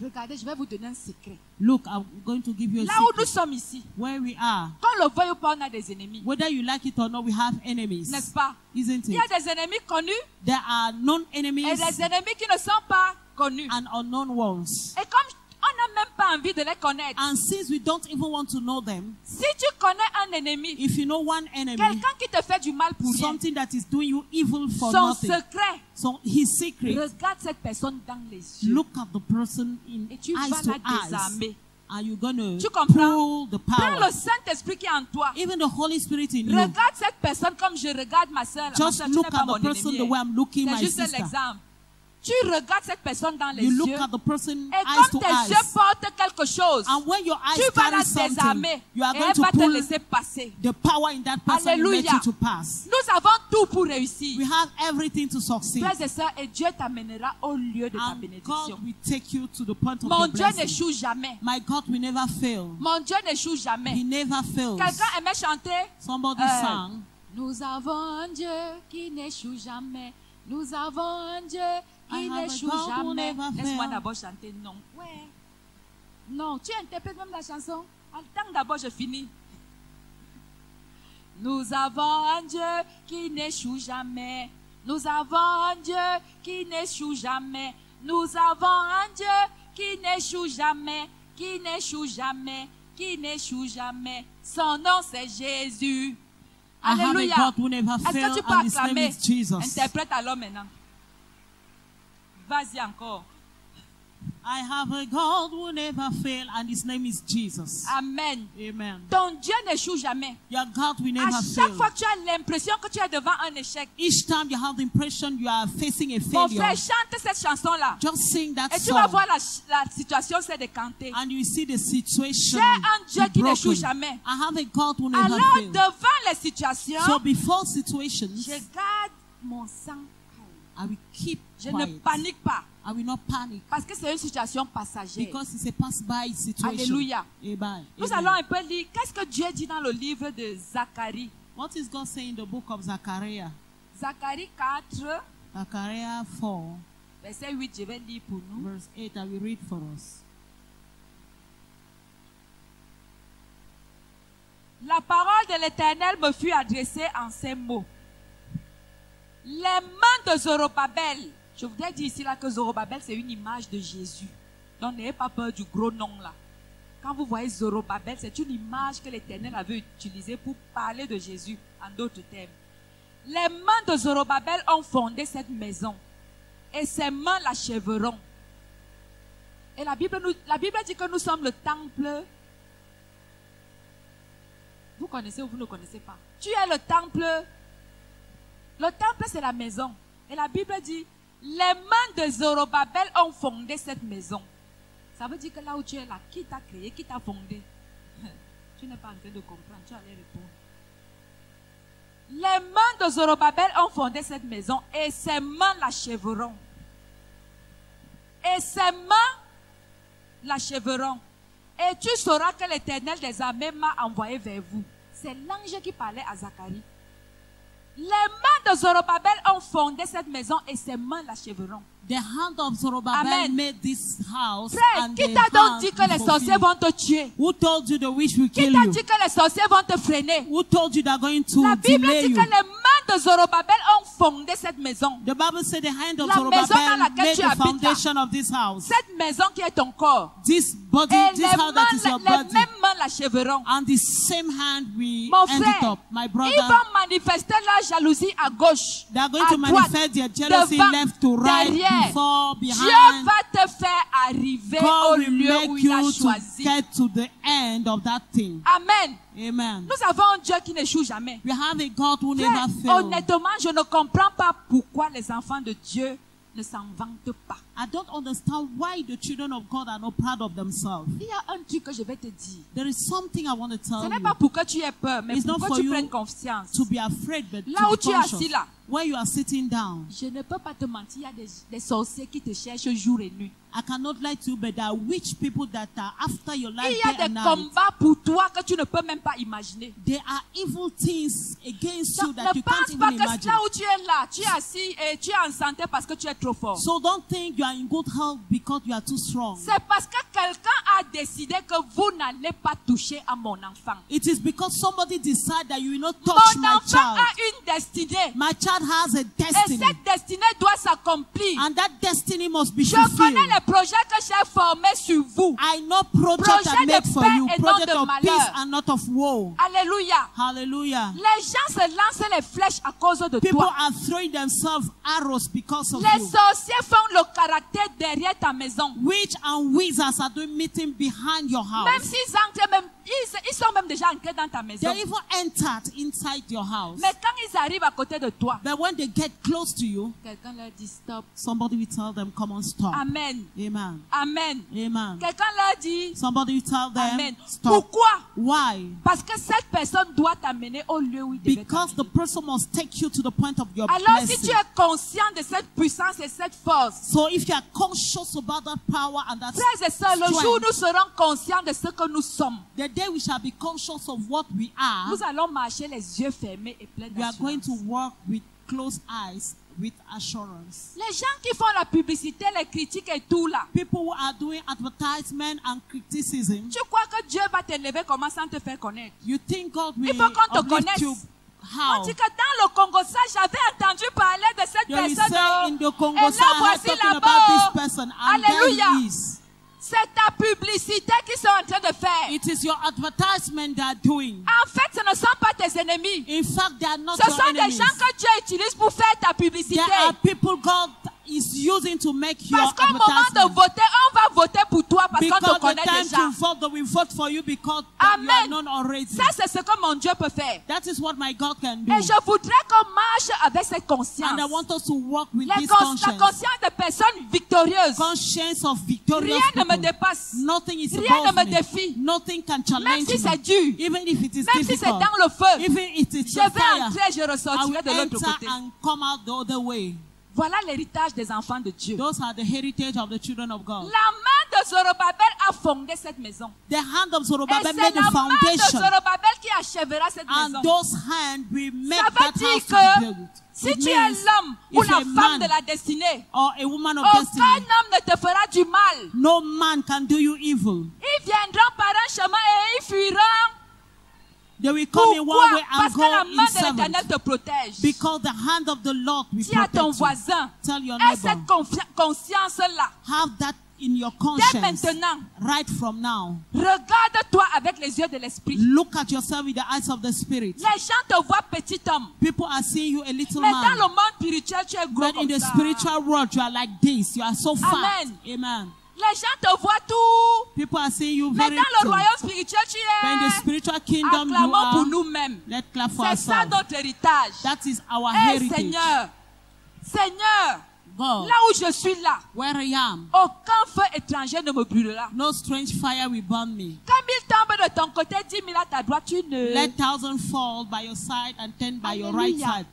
Regardez, je vais vous donner un secret. Look, I'm going to give you a Là où nous secret. sommes ici, Where we are, qu'on le veuille ou pas, on a des ennemis. whether you like it or not, we have enemies, N'est-ce pas? isn't Il y it? a des ennemis connus There are known et enemies des ennemis qui ne sont pas connus. and unknown ones. Et comme on n'a même pas envie de les connaître, And since we don't even want to know them, si tu connais un ennemi, if you know one enemy, quelqu'un qui te fait du mal pour rien, something that is doing you evil for son nothing, secret, so his secret, regarde cette personne dans les yeux. look at the person in Et tu eyes vas to la eyes, désarmer. and you're going Tu to comprends? pull the Prends power. le Saint-Esprit qui est en toi. Even the Holy Spirit in you. Regarde cette personne comme je regarde ma soeur. Just Tu look n'es pas at mon the person the ennemi. way I'm looking C'est my juste sister. l'exemple. Tu regardes cette personne dans les You look yeux. at the person Et eyes to comme tes eyes. yeux portent quelque chose, And when your tu eyes vas la carry something, désarmer. you are Et going elle to va te pull laisser passer. the power in that person and let Alléluia. you to pass. Nous avons tout pour réussir. We have everything to succeed. Frères et sœurs, et Dieu t'amènera au lieu de ta And bénédiction. God will take you to the point of Mon your Dieu blessing. n'échoue jamais. My God will never fail. Mon Dieu n'échoue He jamais. never fails. Quelqu'un aimait chanter? Somebody sang, Nous avons un Dieu qui n'échoue jamais. Nous avons un Dieu I qui have a n'échoue God who jamais. never Laisse-moi fail. d'abord chanter. Non. Ouais. Non, tu interprètes même la chanson. Attends d'abord, je finis. Nous avons un Dieu qui n'échoue jamais. Nous avons un Dieu qui n'échoue jamais. Nous avons un Dieu qui n'échoue jamais. Qui n'échoue jamais. Qui n'échoue jamais. Son nom c'est Jésus. I have a Alléluia. God who never Est-ce que fails, tu peux and his name acclamer? is Jesus. Interprète alors maintenant. Vas-y encore. I have a God who never fails, and his name is Jesus. Amen. Amen. Ton Dieu n'échoue jamais. Your God will À never chaque fail. fois que tu as l'impression que tu es devant un échec, Each time you have the impression you are facing a mon failure, frère, chante cette chanson-là. just sing that Et tu vas song, voir la situation s'est décantée. and you see the situation J'ai un Dieu be qui n'échoue broken. jamais. I have a God who never Alors, fails. devant les situations, So before situations, je garde mon sang. I will keep Je ne quiet. panique pas. I will not panic Parce que c'est une situation passagère. because it's a pass-by situation. Alléluia. Amen. Nous Amen. allons un peu lire. Qu'est-ce que Dieu dit dans le livre de Zacharie? What is God saying in the book of Zechariah? Zacharie 4, Zechariah 4, verset 8, je vais lire pour nous. verse 8, I will read for us. La parole de l'Éternel me fut adressée en ces mots. Les mains de Zorobabel. Je voudrais dire ici là que Zorobabel, c'est une image de Jésus. Donc n'ayez pas peur du gros nom là. Quand vous voyez Zorobabel, c'est une image que l'Éternel avait utilisée pour parler de Jésus en d'autres termes. Les mains de Zorobabel ont fondé cette maison et ses mains l'achèveront. Et la Bible dit que nous sommes le temple. Vous connaissez ou vous ne connaissez pas? Tu es le temple. Le temple, c'est la maison. Et la Bible dit, les mains de Zorobabel ont fondé cette maison. Ça veut dire que là où tu es là, qui t'a créé, qui t'a fondé? Tu n'es pas en train de comprendre, tu allais répondre. Les mains de Zorobabel ont fondé cette maison et ses mains l'achèveront. Et ses mains l'achèveront. Et tu sauras que l'Éternel des armées m'a envoyé vers vous. C'est l'ange qui parlait à Zacharie. Les mains de Zorobabel ont fondé cette maison et ses mains l'achèveront. The hand of Zorobabel Amen. made this house. Frère, And qui the t'a donc hand dit que will les fulfill sorciers it. vont te tuer? Who told you the witch will Qui kill t'a you? dit que les sorciers vont te freiner? Who told you they're going to La Bible delay dit you? que les mains de Zorobabel ont fondé cette maison. The Bible said the hand of La maison dans Zorobabel laquelle made tu the habites là. foundation of this house. Cette maison qui est ton corps. This body, Et this les house that is your body. mêmes mains l'achèveront. And the same hand we Mon end it frère, up. My ils brother, vont manifester la jalousie à gauche, they are going à to droite, manifest their jealousy devant, left to right, derrière. before, Dieu behind. va te faire arriver au God will lieu où make il a you to choisi. get to the end of that thing. Amen. Amen. Nous avons un Dieu qui n'échoue jamais. We have a God who Frère, never fails. honnêtement, je ne comprends pas pourquoi les enfants de Dieu ne s'en vantent pas. I don't understand why the children of God are not proud of themselves. Il y a un truc que je vais te dire. There is something I want to Ce tell n'est you. pas pour que tu aies peur, mais It's pour not que for tu you prennes confiance. To be afraid, but Là to où be tu es conscious. assis là, Where you are sitting down, je ne peux pas te mentir, il y a des sorciers qui te cherchent jour et nuit. I cannot lie to you, but there are witch people that are after your life Il y a day and des night. combats pour toi que tu ne peux même pas imaginer. There are evil things against you Donc, that ne you can't pense pas even que imagine. là où tu es là, tu es assis et tu es en santé parce que tu es trop fort. So don't think you are in good health because you are too strong. C'est parce que quelqu'un a décidé que vous n'allez pas toucher à mon enfant. It is because somebody decided that you will not touch Mon my enfant child. a une destinée. My child has a Et destiny, cette destinée doit s'accomplir. and that destiny must be Je connais fulfilled. les projets que j'ai formés sur vous. I know project Projet I de made for paix you, et non project de of malheur. peace and not of woe. Alléluia. Hallelujah. Les gens se lancent les flèches à cause de People toi. are throwing themselves arrows because of Les you. sorciers font le caractère derrière ta maison. Witch and wizards are doing meeting behind your Même house. s'ils entrent, ils sont même déjà entrés dans ta maison. They even entered inside your house. Mais quand ils arrivent à côté de toi, But when they get close to you, quelqu'un leur dit stop. somebody will tell them, come on, stop. Amen. Amen. Amen. Amen. Quelqu'un leur dit Somebody will tell them, Amen. stop. Pourquoi? Why? Parce que cette personne doit t'amener au lieu où il devait Because the t'amener. person must take you to the point of your Alors si tu blessing. es conscient de cette puissance et cette force, So if you are conscious about that power and that frères et sœurs, le strength, jour où nous serons conscients de ce que nous sommes, the day we shall be conscious of what we are, nous allons marcher les yeux fermés et pleins we are going d'assurance. to walk with closed eyes, with assurance. Les gens qui font la publicité, les critiques et tout là, People who are doing advertisement and criticism, tu crois que Dieu va t'élever comment sans te faire connaître? you think God will Il faut qu'on te uplift connaisse. you? On How? dit que dans le Congo, ça, j'avais entendu parler de cette They will personne. say in the Congo, Et sir, là, I heard voici talking là-bas. about this person, and there Alléluia. he is. C'est ta publicité qu'ils sont en train de faire. It is your advertisement they are doing. En fait, ce ne sont pas tes ennemis. In fact, they are not Ce your sont des enemies. gens que Dieu utilise pour faire ta publicité. There are people God is using to make your Parce qu'au moment de advertisement. voter, on va voter pour toi parce qu'on te Because the connaît time déjà. to vote, they will vote for you because you are Amen. known already. Ça, c'est ce que mon Dieu peut faire. That is what my God can do. Et je voudrais qu'on marche avec cette conscience. And I want us to work with La this conscience conscience. de personnes victorieuses. Conscience of victorious Rien ne me people. dépasse. Nothing is Rien ne above me me. défie. Nothing can Même challenge si c'est me. dur, Even if it is même si c'est difficult. dans le feu, Even if it is je the vais fire. entrer, je I will ressortirai de l'autre enter côté. and come out the other way. Voilà l'héritage des enfants de Dieu. Those are the heritage of the children of God. La main de Zorobabel a fondé cette maison. The hand of Et Zorobabel c'est made la the main de foundation. Zorobabel qui achèvera cette And maison. those hands will make Ça veut that dire house to que be built. si It tu es means l'homme ou if la a femme man de la destinée, or a woman of aucun destiny, homme ne te fera du mal. no man can do you evil. Ils viendront par un chemin et ils fuiront. They will come in one Pourquoi? way and Parce que go la main in de l'Éternel seven. te protège. Because the hand of the Lord will Dis à ton protect you. voisin, Tell your aie neighbor, cette conscience-là. have that in your Dès conscience maintenant, right from now. regarde-toi avec les yeux de l'esprit. Look at yourself with the eyes of the Spirit. Les gens te voient petit homme. People are seeing you a little Mais dans man. le monde spirituel, tu es gros But in comme the ça. spiritual world, you are like this. You are so fat. Amen. Amen. Les gens te voient tout. People are seeing you Mais very dans le tall. royaume spirituel, tu But in the es. spiritual kingdom, you Acclamons pour are. nous-mêmes. Let's clap for C'est ça ourselves. notre héritage. That is our Eh heritage. Seigneur, Seigneur, God, là où je suis là, where I am, aucun feu étranger ne me brûlera. no strange fire will burn me. Comme il tombe de ton côté, 10 000 à ta droite, tu ne. Let thousand fall by your side and 10 by your right Alléluia. side.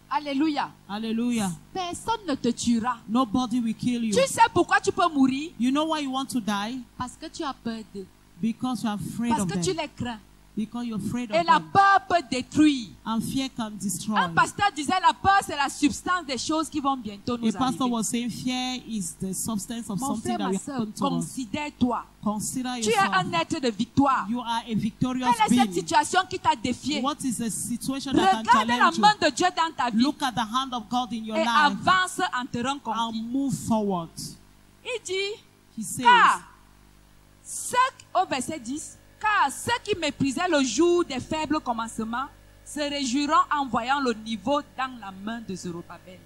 Alléluia. Hallelujah. Personne ne te tuera. Nobody will kill you. Tu sais pourquoi tu peux mourir? You know why you want to die? Parce que tu as peur d'eux. Because you're afraid Parce of que tu them. les crains. Because you're afraid Et of la them. peur peut détruire. And fear can destroy. Un pasteur disait la peur c'est la substance des choses qui vont bientôt nous A pastor arriver. was saying fear is the substance of Mon something frère, that ma will soeur, happen to us. considère-toi. Consider Tu es un yourself. être de victoire. You are a victorious Quelle est cette being. situation qui t'a défié? What is the situation that can Regarde la challenge you? main de Dieu dans ta vie Look at the hand of God in your et life avance en te rendant compte. and move forward. Il dit, He says, car, au verset 10, car ceux qui méprisaient le jour des faibles commencements se réjouiront en voyant le niveau dans la main de Zorobabel.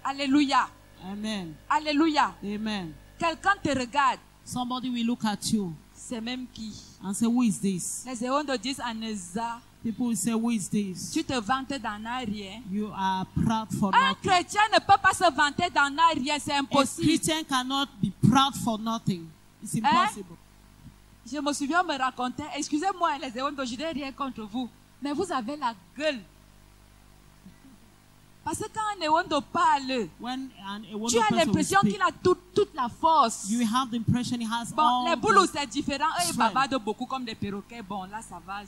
Alléluia. Amen. Alléluia. Amen. Quelqu'un te regarde. Somebody will look at you C'est même qui? and say, who is this? Les héros disent en Eza, People will say, who is this? tu te vantes d'en rien. You are proud for Un nothing. chrétien ne peut pas se vanter d'en rien, c'est A impossible. Christian cannot be proud for nothing. It's impossible. Je me souviens, on me racontait, excusez-moi les héros, je n'ai rien contre vous, mais vous avez la gueule. Parce que quand un héros parle, When a tu wonder as person will l'impression speak, qu'il a toute la force. you have the impression he has Bon, les all boulots the, c'est différent, eux ils strength. bavardent beaucoup comme des perroquets, bon là ça va.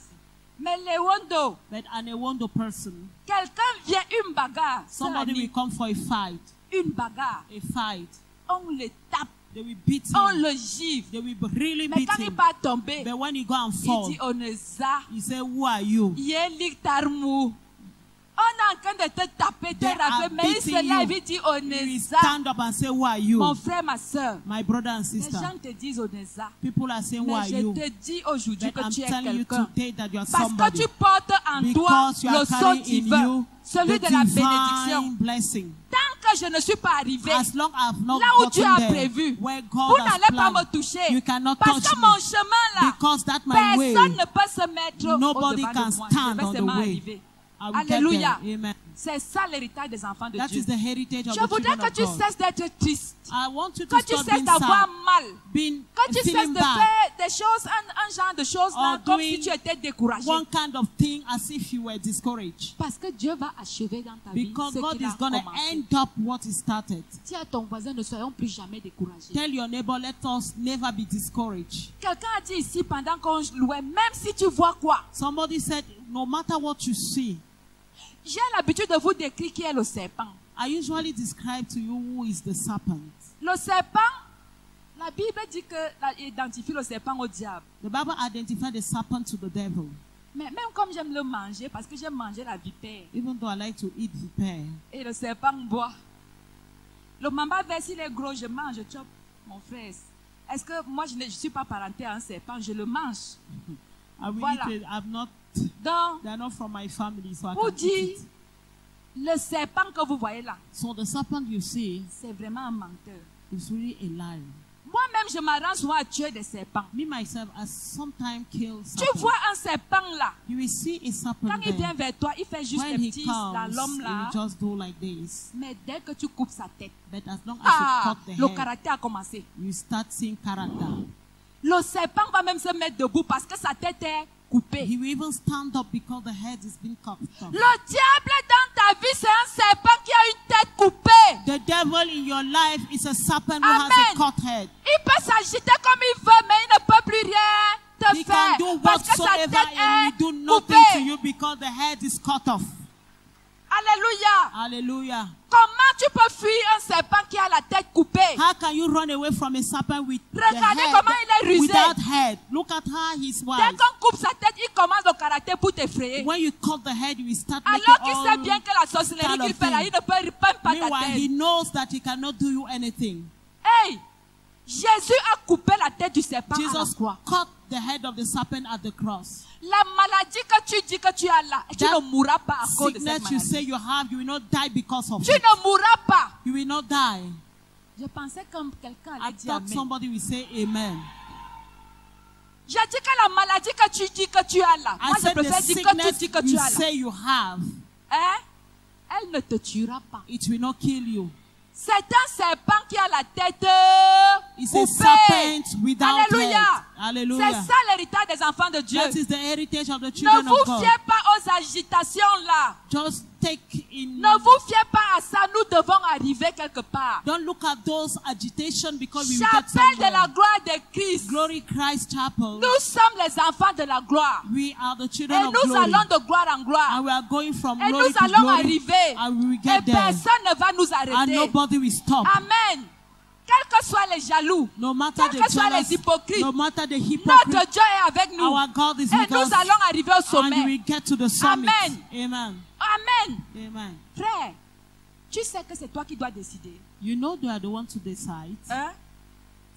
Mais les Wondo, but a wonder person, quelqu'un vient, une bagarre, somebody will come for a fight. une bagarre, A fight. on le tape, They will beat on him. le gifle. They will really Mais beat quand il him. va tomber, But when he go and il fall, dit on est ça, he say, who are you? Yelik Tarmou. On est en train de te taper, te They are rappeler, mais il se beating lève, you. il dit on You est will ça. stand up and say, who are you? Mon frère, ma soeur, My brother and les sister. gens te disent on est ça. People are saying, who Mais are je you? te dis aujourd'hui But que I'm tu es telling you quelqu'un. today that you are Parce que somebody. tu portes en toi Because you le are carrying in sauve-divin, you celui the de la bénédiction. divine blessing. Tant que je ne suis pas arrivé, As long as I've not là où tu gotten as there, prévu, where vous God has n'allez pas planned, me toucher. you cannot Parce touch que me. mon chemin là, Because that my way, personne ne peut se mettre nobody au-devant can de moi. stand Je on vais the seulement way. arriver. I will get Alléluia. there. Amen. C'est ça l'héritage des enfants de That Dieu. is the heritage of Je the voudrais children que of tu God. cesses d'être triste. I want you Que to tu stop cesses being d'avoir sad, mal. being Que tu cesses feeling de bad, faire des choses, un genre de choses là, or comme doing si tu étais découragé. one kind of thing as if you were discouraged. Parce que Dieu va achever dans ta vie Because ce God qu'il is a going to commencé. end up what he started. Dis à ton voisin, ne soyons plus jamais découragés. Tell your neighbor, let us never be discouraged. Quelqu'un a dit ici pendant qu'on louait, même si tu vois quoi, Somebody said, no matter what you see, j'ai l'habitude de vous décrire qui est le serpent. I usually describe to you who is the serpent. Le serpent, la Bible dit qu'il identifie le serpent au diable. The Bible identified the serpent to the devil. Mais même comme j'aime le manger, parce que j'aime manger la vipère, Even though I like to eat vipère. et le serpent boit. Le mamba vert, s'il est gros, je mange, chop, mon frère. est-ce que moi je ne suis pas parenté à un serpent, je le mange. I will Voilà. eat it. I'm not. Donc, They are not from my family, so I pour can dire, eat it. le serpent que vous voyez là, So the serpent you see c'est vraiment un menteur. is really a liar. Moi-même, je m'arrange souvent à tuer des serpents. Me myself, I sometimes kill Tu serpents. vois un serpent là, You will see a serpent quand il vient there. vers toi, il fait juste When des he petits dans comes, l'homme he là. will just do like this. Mais dès que tu coupes sa tête, But as long as ah, you cut the le head, caractère a commencé. you start seeing character. Le serpent va même se mettre debout parce que sa tête est coupée. He will even stand up because the head is being cut off. Le diable dans ta vie, c'est un serpent qui a une tête coupée. The devil in your life is a serpent who Amen. has a cut head. Il peut s'agiter comme il veut, mais il ne peut plus rien te He faire. can do Parce que sa whatsoever tête and est he will do nothing to coupée. you because the head is cut off. Alléluia. Hallelujah. Comment tu peux fuir un serpent qui a la tête coupée? How can you run away from a serpent with the Regardez head comment il est rusé. without head? Look at how he's Dès wise. qu'on coupe sa tête, il commence le caractère pour t'effrayer. When you cut the head, you will start making Alors qu'il sait all bien que la sorcellerie kind of qu'il fait là, thing. il ne peut même pas ta Meanwhile, he tête. knows that he cannot do you anything. Hey, Jésus a coupé la tête du serpent à la Jesus croix. cut the head of the serpent at the cross. La maladie que tu dis que tu as là, tu That ne mourras pas à cause de cette Sickness you maladie. say you have, you will not die because of Tu it. ne mourras pas. You will not die. Je pensais que quelqu'un I allait dire thought amen. somebody will say amen. J'ai dit que la maladie que tu dis que tu as là, I moi je said the préfère dire que tu sickness dis que tu you as là. say you have, Hein? Elle ne te tuera pas. it will not kill you. C'est un serpent qui a la tête It's a coupée. serpent without Alléluia. head. C'est Hallelujah. ça l'héritage des enfants de Dieu. That is the heritage of the Ne children vous of God. fiez pas aux agitations là. Just take in. Ne vous fiez pas à ça. Nous devons arriver quelque part. Don't look at those agitation because we will get Chapelle de la somewhere. gloire de Christ. Glory Christ Chapel. Nous sommes les enfants de la gloire. We are the Et children of nous glory. allons de gloire en gloire. And we are going from Et glory nous to allons glory. arriver. And we will Et get there. personne ne va nous And arrêter. nobody will stop. Amen. Quels que soient les jaloux, No matter quels the que soient jealous, les hypocrites, no matter the notre hypocrite, Dieu est avec nous. our God is Et with nous us. allons arriver au And you sommet. will get to the summit. Amen. Amen. Amen. Amen. Frère, tu sais que c'est toi qui dois décider. You know you are the one to decide. Hein?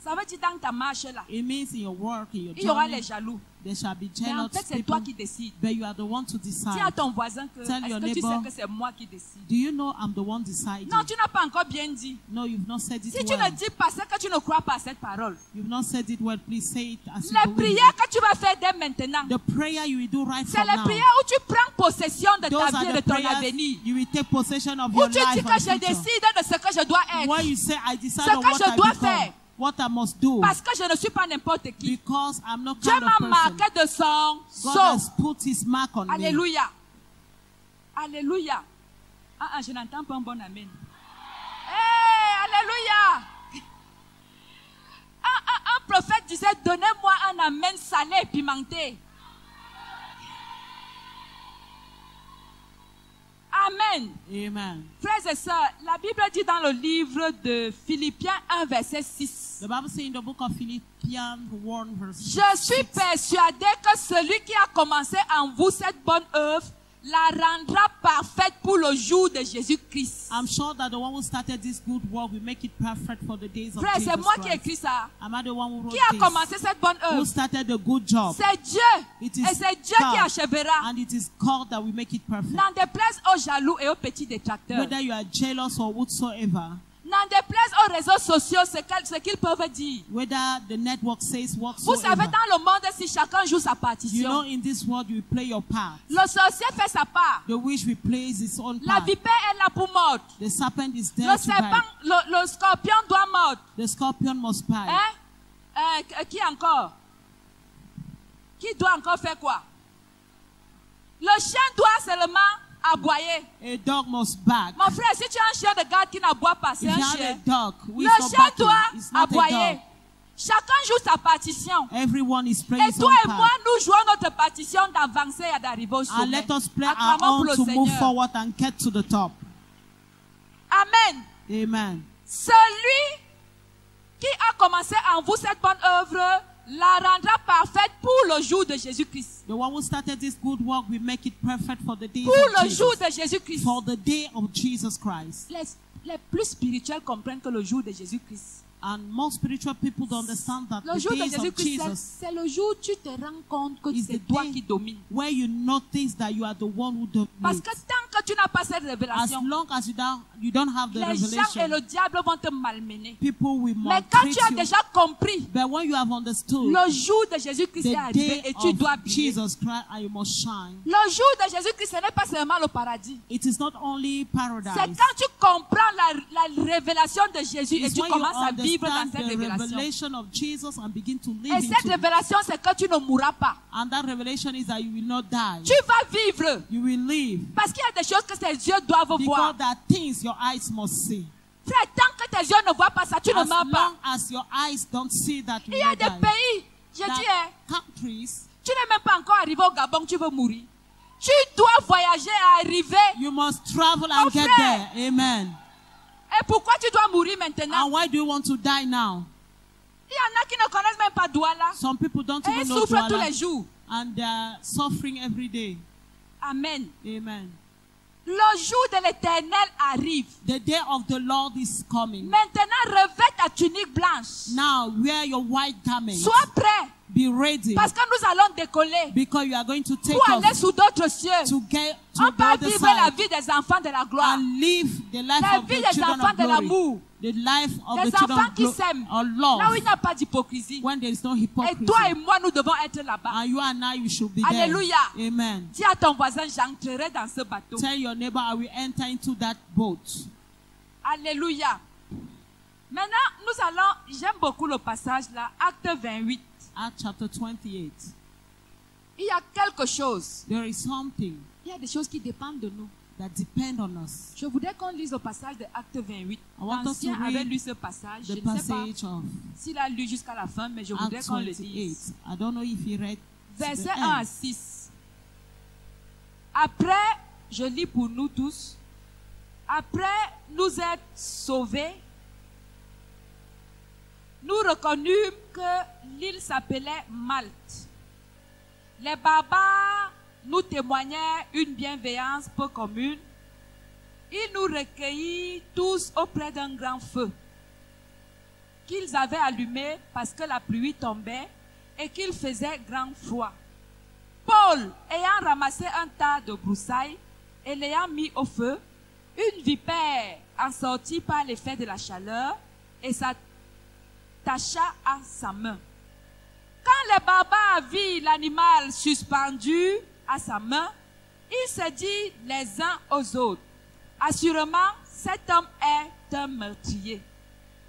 Ça veut dire dans ta marche là, It means in your work, in your il y aura journey, les jaloux. there shall be Mais en jealous fait, c'est people, toi qui décides. but you are the one to Dis decide. à ton voisin que, Tell est-ce your que tu sais neighbor, que c'est moi qui décide? Do you know I'm the one deciding? Non, tu n'as pas encore bien dit. No, you've not said it Si tu well. ne dis pas, c'est que tu ne crois pas à cette parole. You've not said it well. Please say it as you Les believe. prières que tu vas faire dès maintenant, The prayer you will do right c'est from les now. prières où tu prends possession de Those ta are vie et the de ton prayers avenir. you will take possession of Où your tu dis life que and je future. décide de ce que je dois être. When you say I decide Ce on que what je I dois become, faire. what I must do, Parce que je ne suis pas n'importe qui. because I'm not Dieu kind of m'a person. marqué de son God sceau. has put His mark on me. Alléluia. Alléluia. Ah, je n'entends pas un bon amen. Hey, alléluia. Un prophète disait, donnez-moi un amen salé et pimenté. Amen. Amen. Frères et sœurs, la Bible dit dans le livre de Philippiens 1, verset 6. The Bible says in the book of Philippians 1 verse Je suis 6, persuadé que celui qui a commencé en vous cette bonne œuvre la rendra parfaite pour le jour de Jésus-Christ. I'm sure that the one who started this good work will make it perfect for the days of Frère, Jesus c'est moi qui ai Christ. écrit ça. Am I the one who wrote Qui a this? commencé cette bonne Who œuvre? started the good job? C'est Dieu. It Et is c'est Dieu qui God. achèvera. And it is God that will make it perfect. N'en déplaise aux jaloux et aux petits détracteurs. Whether you are jealous or whatsoever, N'en déplaise aux réseaux sociaux ce qu'ils peuvent dire. whether the network says Vous whatsoever. savez, dans le monde, si chacun joue sa You know, partition, in this world, you play your part. le sorcier fait sa part. The witch will play his own La part. vipère est là pour mordre. The serpent is there Le to serpent, bite. le scorpion doit mordre. The scorpion must bite. Hein? Qui encore? Qui doit encore faire quoi? Le chien doit seulement aboyer. A dog must bark. Mon frère, si tu as un chien de garde qui n'aboie pas, c'est If un you have a chien. dog who is Le not chien barking, doit it's not a aboyer. dog. Chacun joue sa partition. Everyone is playing Et his toi own et moi, part. nous jouons notre partition d'avancer et d'arriver au And sommet. let us play our Acclamons pour own le to move Seigneur. forward and get to the top. Amen. Amen. Celui qui a commencé en vous cette bonne œuvre la rendra parfaite pour le jour de Jésus-Christ. The one who started this good work will make it perfect for the day Pour of le Jesus. jour de Jésus-Christ. For the day of Jesus Christ. Les plus spirituels comprennent que le jour de Jésus-Christ. And most spiritual people don't understand that Le the jour de days of Jésus-Christ, Jesus c'est le jour où tu te rends compte que is c'est the toi day qui domines. where you notice that you are the one who Parce dominates. que tant que tu n'as pas cette As révélation, long as you don't have the les gens et revelation, le diable vont te malmener. people will Mais quand maltreat tu as you. déjà compris, But when you have understood le jour de Jésus-Christ est the arrivé day et tu dois of briller. Jesus Christ, and you must shine. Le jour de Jésus-Christ, ce n'est pas seulement le paradis. It is not only C'est paradise. quand tu comprends la révélation de Jésus et It's tu when you commences à vivre dans understand cette the révélation. revelation of Jesus and begin to live Et cette into it. révélation, c'est que tu ne mourras pas. And that revelation is that you will not die. Tu vas vivre. You will live. Parce qu'il y a des choses que tes yeux doivent Because voir. there are things your eyes must see. Frère, tant que tes yeux ne voient pas ça, tu ne As meurs pas. long as your eyes don't see that, you Il y will a not des die. pays, je There dis, are countries, tu n'es même pas encore arrivé au Gabon, tu veux mourir. Tu dois voyager et arriver. you must travel and Oh, get frère. there. Amen. Et pourquoi tu dois mourir maintenant? And why do you want to die now? Il y en a qui ne connaissent même pas Douala. Some people don't Et even ils know souffrent tous Douala, les jours. and they are suffering every day. Amen. Amen. Le jour de l'éternel arrive. The day of the Lord is coming. Maintenant, revêt ta tunique blanche. Now wear your white garment. Sois prêt. Be ready, Parce que nous allons décoller because you are going to take pour aller off sous d'autres cieux. to get to On the va other vivre la side vie des enfants de la gloire. and live the life La of vie the des children enfants of de glory, l'amour. the life of Des the children enfants of, qui s'aiment. of Là où il love, n'y a pas d'hypocrisie. when there is no Et hypocrisy. toi et moi, nous devons être là-bas. And you and I, you should be Alléluia. there. Amen. Dis à ton voisin, j'entrerai dans ce bateau. Tell your neighbor, I will enter into that boat. Alléluia. Maintenant, nous allons, j'aime beaucoup le passage là, Acte 28. Acts chapter 28. Il y a quelque chose. There is something Il y a des choses qui dépendent de nous. that depend on us. Je voudrais qu'on lise le passage de Acte 28. want us to L'ancien read avait lu ce passage. Je The ne sais pas passage of s'il a lu jusqu'à la fin, mais je voudrais Acts qu'on le 28. lise. I don't know if he read to Verset the 1 à end. 6. Après, je lis pour nous tous. Après nous être sauvés, nous reconnûmes que l'île s'appelait Malte. Les barbares nous témoignaient une bienveillance peu commune. Ils nous recueillirent tous auprès d'un grand feu qu'ils avaient allumé parce que la pluie tombait et qu'il faisait grand froid. Paul, ayant ramassé un tas de broussailles et l'ayant mis au feu, une vipère en sortit par l'effet de la chaleur et s'attacha à sa main. Quand les barbares virent l'animal suspendu à sa main, ils se dirent les uns aux autres, assurément, cet homme est un meurtrier,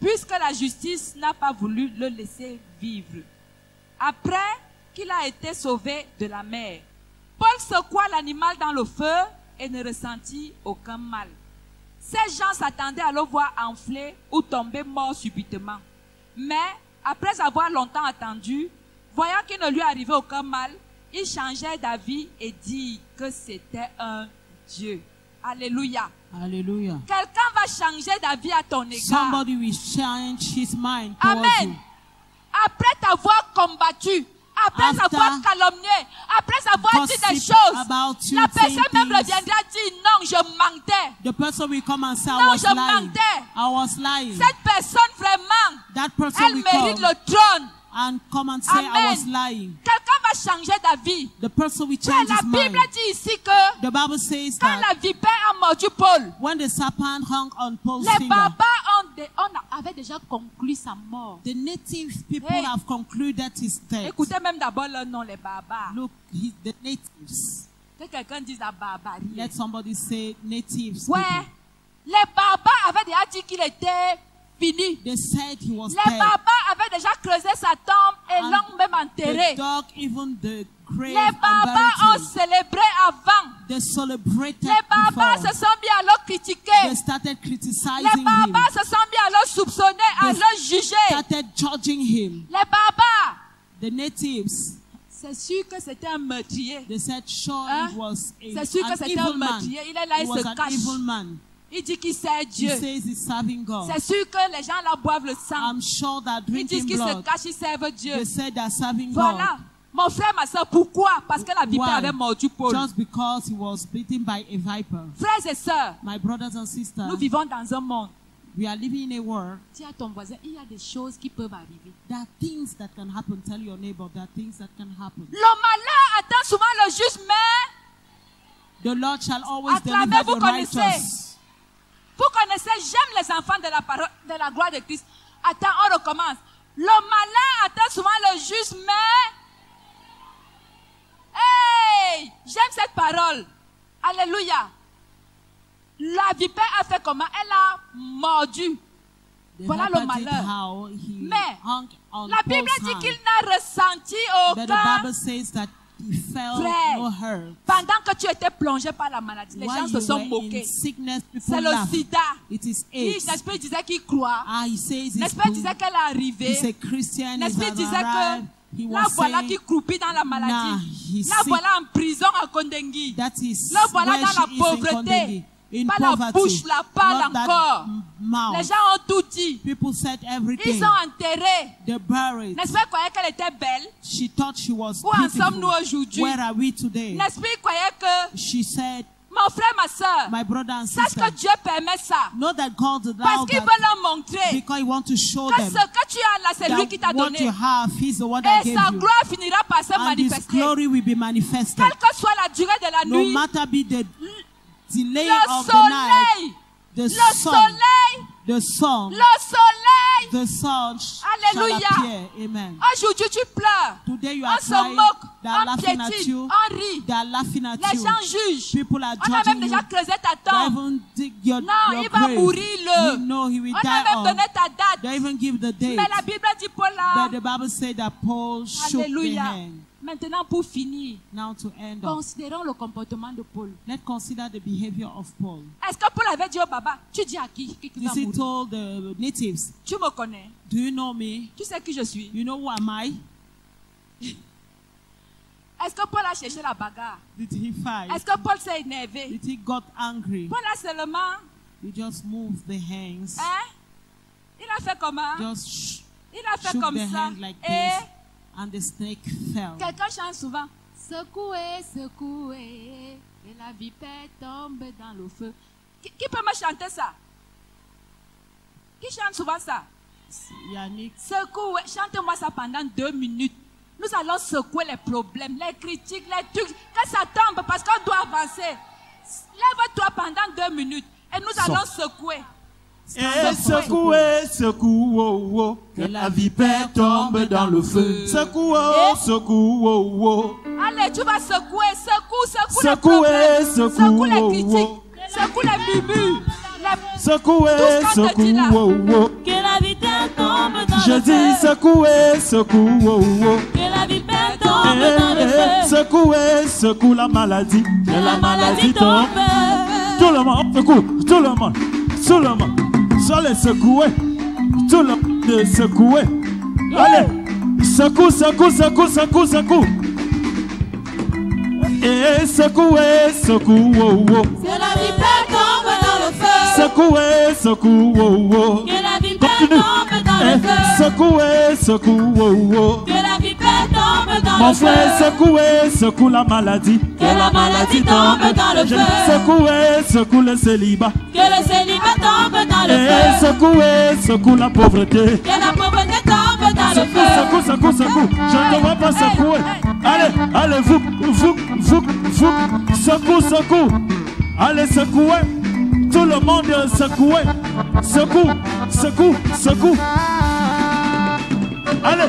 puisque la justice n'a pas voulu le laisser vivre. Après qu'il a été sauvé de la mer, Paul secoua l'animal dans le feu et ne ressentit aucun mal. Ces gens s'attendaient à le voir enfler ou tomber mort subitement. Mais, après avoir longtemps attendu, voyant qu'il ne lui arrivait aucun mal, ils changèrent d'avis et dirent que c'était un Dieu. Alléluia. Hallelujah. Quelqu'un va changer d'avis à ton égard. Somebody will change his mind towards Amen. you. Après t'avoir combattu, après After avoir calomnié, après avoir dit des gossip choses, about you, la personne saying même things, reviendra dire non, je mentais. the person will come and say, Non, I was je lying. mentais. I was lying. Cette personne vraiment, That person elle will mérite come le trône. and come and say, I Amen. was lying. Quelqu'un va changer d'avis. The person will Frère, change la his mind. Bible dit ici que The Bible says quand that la vipère a mordu Paul, when the serpent hung on Paul's les finger, barbares avait déjà conclu sa mort. the native people Hey. have concluded his death. Écoutez même d'abord leur nom, les barbares. Look, the natives. Que quelqu'un dise la barbarie. Let somebody say natives. Ouais, people. les barbares avaient déjà dit qu'il était fini. They said he was Les dead. barbares avaient déjà creusé sa tombe et And l'ont même enterré. They dug even the grave Les and barbares ont buried him. célébré avant. They celebrated Les barbares before. se sont mis à le critiquer. They started criticizing Les him. barbares se sont mis à le soupçonner, à They le juger. Started judging him. Les barbares, The natives, c'est sûr que c'était un meurtrier. they said, sure, Hein? it was C'est sûr que an c'était un evil man. meurtrier. Il est là, He il was se an cache. evil man. Il dit qu'il sert He Dieu. says he's serving God. C'est sûr que les gens là boivent le sang. I'm sure that Ils disent drinking qu'ils se blood, cachent, ils servent Dieu. they said they're serving Voilà. Mon frère, ma soeur, pourquoi? Parce que la vipère Why? avait mordu Paul. God. Just because he was bitten by a viper. Frères et sœurs, My brothers and sisters, nous vivons dans un monde We are living in a world. Dis à ton voisin, il y a des choses qui peuvent arriver. There are things that can happen. Tell your neighbor there are things that can happen. Le malheur attend souvent le juste, mais The Lord shall always Acclamez, deliver vous the connaissez. righteous. vous connaissez, j'aime les enfants de la parole, de la gloire de Christ. Attends, on recommence. Le malheur attend souvent le juste, mais hey, j'aime cette parole. Alléluia. La vipère a fait comment? Elle a mordu. The Voilà leper le did malheur. how he Mais hung on la Bible Paul's dit hand. qu'il n'a ressenti But the aucun. Bible says that he felt Frère, no hurt. pendant que tu étais plongé par la maladie, les gens While se you sont were moqués. in sickness, C'est people le laugh. sida. It is Oui, AIDS. l'esprit disait qu'il croit. He says he's L'esprit disait qu'elle est arrivée. he's a Christian. He's L'esprit disait arrived. que He là was voilà saying qui croupit dans la nah, maladie. he's Là sick. voilà en prison à Kondengui. That is Là voilà where dans she la is in pauvreté. Kondegi. In Pas la poverty. bouche, la parle Not that encore. mouth. Les gens ont tout dit. People said Ils everything. sont enterrés. They buried. N'est-ce pas, ils croyaient qu'elle était belle? She thought she was Où en sommes-nous beautiful. aujourd'hui? Where are we today? N'est-ce pas, ils croyaient que She said, mon frère, ma soeur, my brother and sache sister, que Dieu permet ça. know that God Parce allowed qu'il that veut leur montrer because He wants to show que them ce que tu as là, c'est lui qui t'a that what donné. you have, He's the one that Et gave sa you. gloire finira par se And His manifester. glory will be manifested. Quelle que soit la durée de la No nuit, matter be the delay le of the night, soleil, the le sun, soleil, the sun, le soleil. the sun Alléluia. shall appear. Amen. Aujourd'hui, tu pleures. Today you On are se crying. moque, They are on laughing at piétine, you. on rit. They are laughing at Les you. gens jugent. People are On a même judging déjà you. creusé ta They tombe. even dig your Non, your il va grave. mourir You know he will On a die même on. donné ta date. They even give the date. Mais la Bible dit Paul là. But the Bible said that Paul shook the Alléluia. hand. Maintenant, pour finir, Now to end up, considérons le comportement de Paul. let's consider the behavior of Paul. Est-ce que Paul avait dit au Baba, tu dis à qui va This he mourir? told the natives, Tu me connais. do you know me? Tu sais qui je suis. You know who am I? Est-ce que Paul a cherché la bagarre? Did he fight? Est-ce que Paul s'est énervé? Did he got angry? Paul a seulement, He just moved the hands. hein? Il a fait comment? Just Il a fait shook comme the ça. hand like Et this, and the snake fell. quelqu'un chante souvent. Secouez, secouez, et la vipère tombe dans le feu. Qui peut me chanter ça? Qui chante souvent ça? Yannick, Secouez, chantez-moi ça pendant 2 minutes. Nous allons secouer les problèmes, les critiques, les trucs. Que ça tombe parce qu'on doit avancer. Lève-toi pendant 2 minutes et nous allons secouer. Et secouez, secouez, oh, oh, que la vipère tombe dans le feu. Secouez, oh, secouez, oh, oh. Allez, tu vas secouer, secoue les Secouez, problèmes, secouez, secoue les oh, critiques, oh. secoue les murmures. Secouez, Tout ce qu'on te dit là. secouez, oh, oh. Que la vipère tombe dans Je le dis feu. secouez, secouez, oh, oh. Que la vipère tombe dans le feu. Secouez, secoue la maladie. Que La maladie tombe. Tout le monde secoue, tout le monde, tout le monde. Sur les secouer, tout le monde secouer. Allez, secoue, secoue, secoue, secoue, secoue. Et secouez, secoue, oh, oh. Que la vipère tombe dans le feu. Secouez, secoue, oh, oh. Que la vipère Continue. tombe dans le feu. Secouez, secoue, oh, oh. Que la vipère tombe dans Mon le feu. frère, secouez, secoue la maladie. Que la maladie tombe dans le feu. Secouez, secoue le célibat. Que le célibat tombe dans le Et feu. secouez, secoue la pauvreté. Que la pauvreté tombe dans le Secoue, feu. secoue, secoue, secoue. Je ne vois pas secouer. Allez, allez, vous, secoue, secoue. Allez, secouez. Tout le monde secouez. Secoue, secoue, secoue. Allez,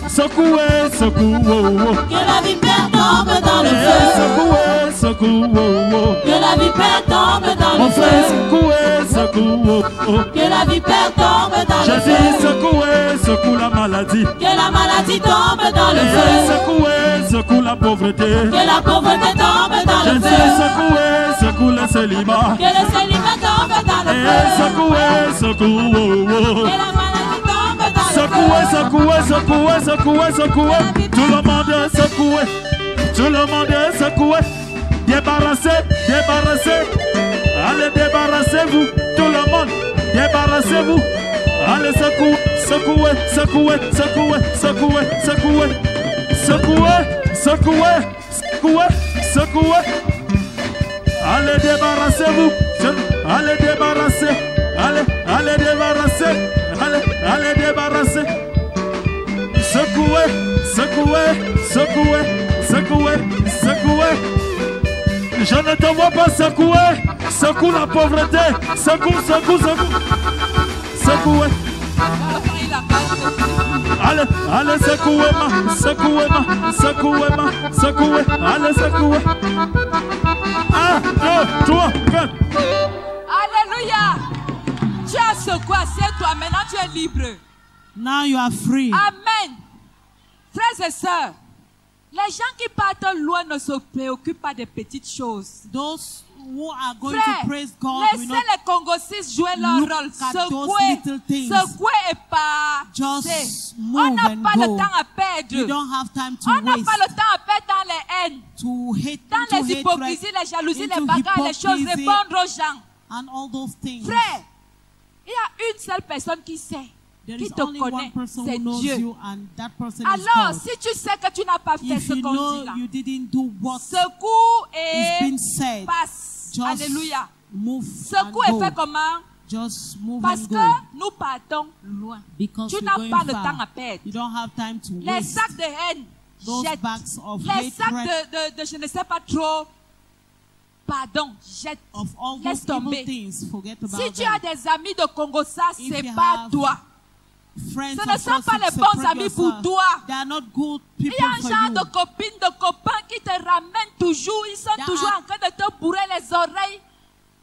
secouez, secoue, oh, oh. Que la vipère tombe dans le Eh, feu. secouez, secoue, oh, oh. Que la vipère tombe dans Mon le frère, feu. secouez, secoue, oh, oh. Que la vipère tombe dans Je le dis feu. secouez, secoue la maladie. Que la maladie tombe dans le Eh, feu. secouez, secoue la pauvreté. Que la pauvreté tombe dans Je le dis feu. secouez, secoue le célibat. Que le célibat tombe dans le Eh, feu. secouez, secoue, oh, oh. Que la maladie tombe dans le Secouez, feu. secouez, secouez, secouez, secouez. Tout le monde est secoué. Tout le monde est secoué. Débarrassez, débarrassez. Allez, débarrassez-vous. Tout le monde, débarrassez-vous. Allez, secouez, secouez, secouez, secouez, secouez, secouez. Secouez, secouez, secouez, secouez. Allez, débarrassez-vous. Allez, débarrassez. Allez, allez débarrasser. Allez, allez débarrasser. Secouez, secouez, secouez, secouez, secouez. Je ne te vois pas secouer. Secoue la pauvreté. Secoue, secoue, secoue. Secouez. Allez, allez, secouez-moi, secouez-moi, secouez-moi, secouez. Allez, secouez. 1, 2, 3, 4. Alléluia. Tu as secoué, assieds-toi. Maintenant, tu es libre. Now you are free. Amen. Frères et sœurs, les gens qui partent loin ne se préoccupent pas des petites choses. Those who are going Frère, to praise God will laissez not les Congossis jouer leur look rôle. at those Secouer, little things. secouer et passer. Just On move n'a and pas le go. temps à You perdre. don't have time to On n'a waste, pas le temps à perdre dans les haines, to hate, dans into les hatred, hypocrisies, les jalousies, les into bagarres, les choses, hypocrisy. répondre aux gens. and all those things. Frère, il y a une seule personne qui sait, There qui is te only connaît, one person c'est who knows Dieu. you, and that person is Alors, God. si tu sais que tu n'as pas fait If ce you qu'on dit know là, you didn't do what secoue is being et said, passe. just Alléluia. move Secoue and et fais go. comment? Just move Parce and que go. nous partons loin. Because Tu you're n'as going pas le far. temps à perdre. You don't have time to Les waste. sacs de haine, Those jette. bags of Les sacs hatred, de je ne sais pas trop, pardon, jette. of all Laisse those evil tomber. things, forget about Si tu them. as des amis de Congo, ça If c'est you pas have toi. Friends Ce ne of sont yours, pas les separate bons amis pour yourself. toi. They are not good Il y people a un for genre you. de copines, de copains qui te ramènent toujours. Ils sont There toujours are en train de te bourrer les oreilles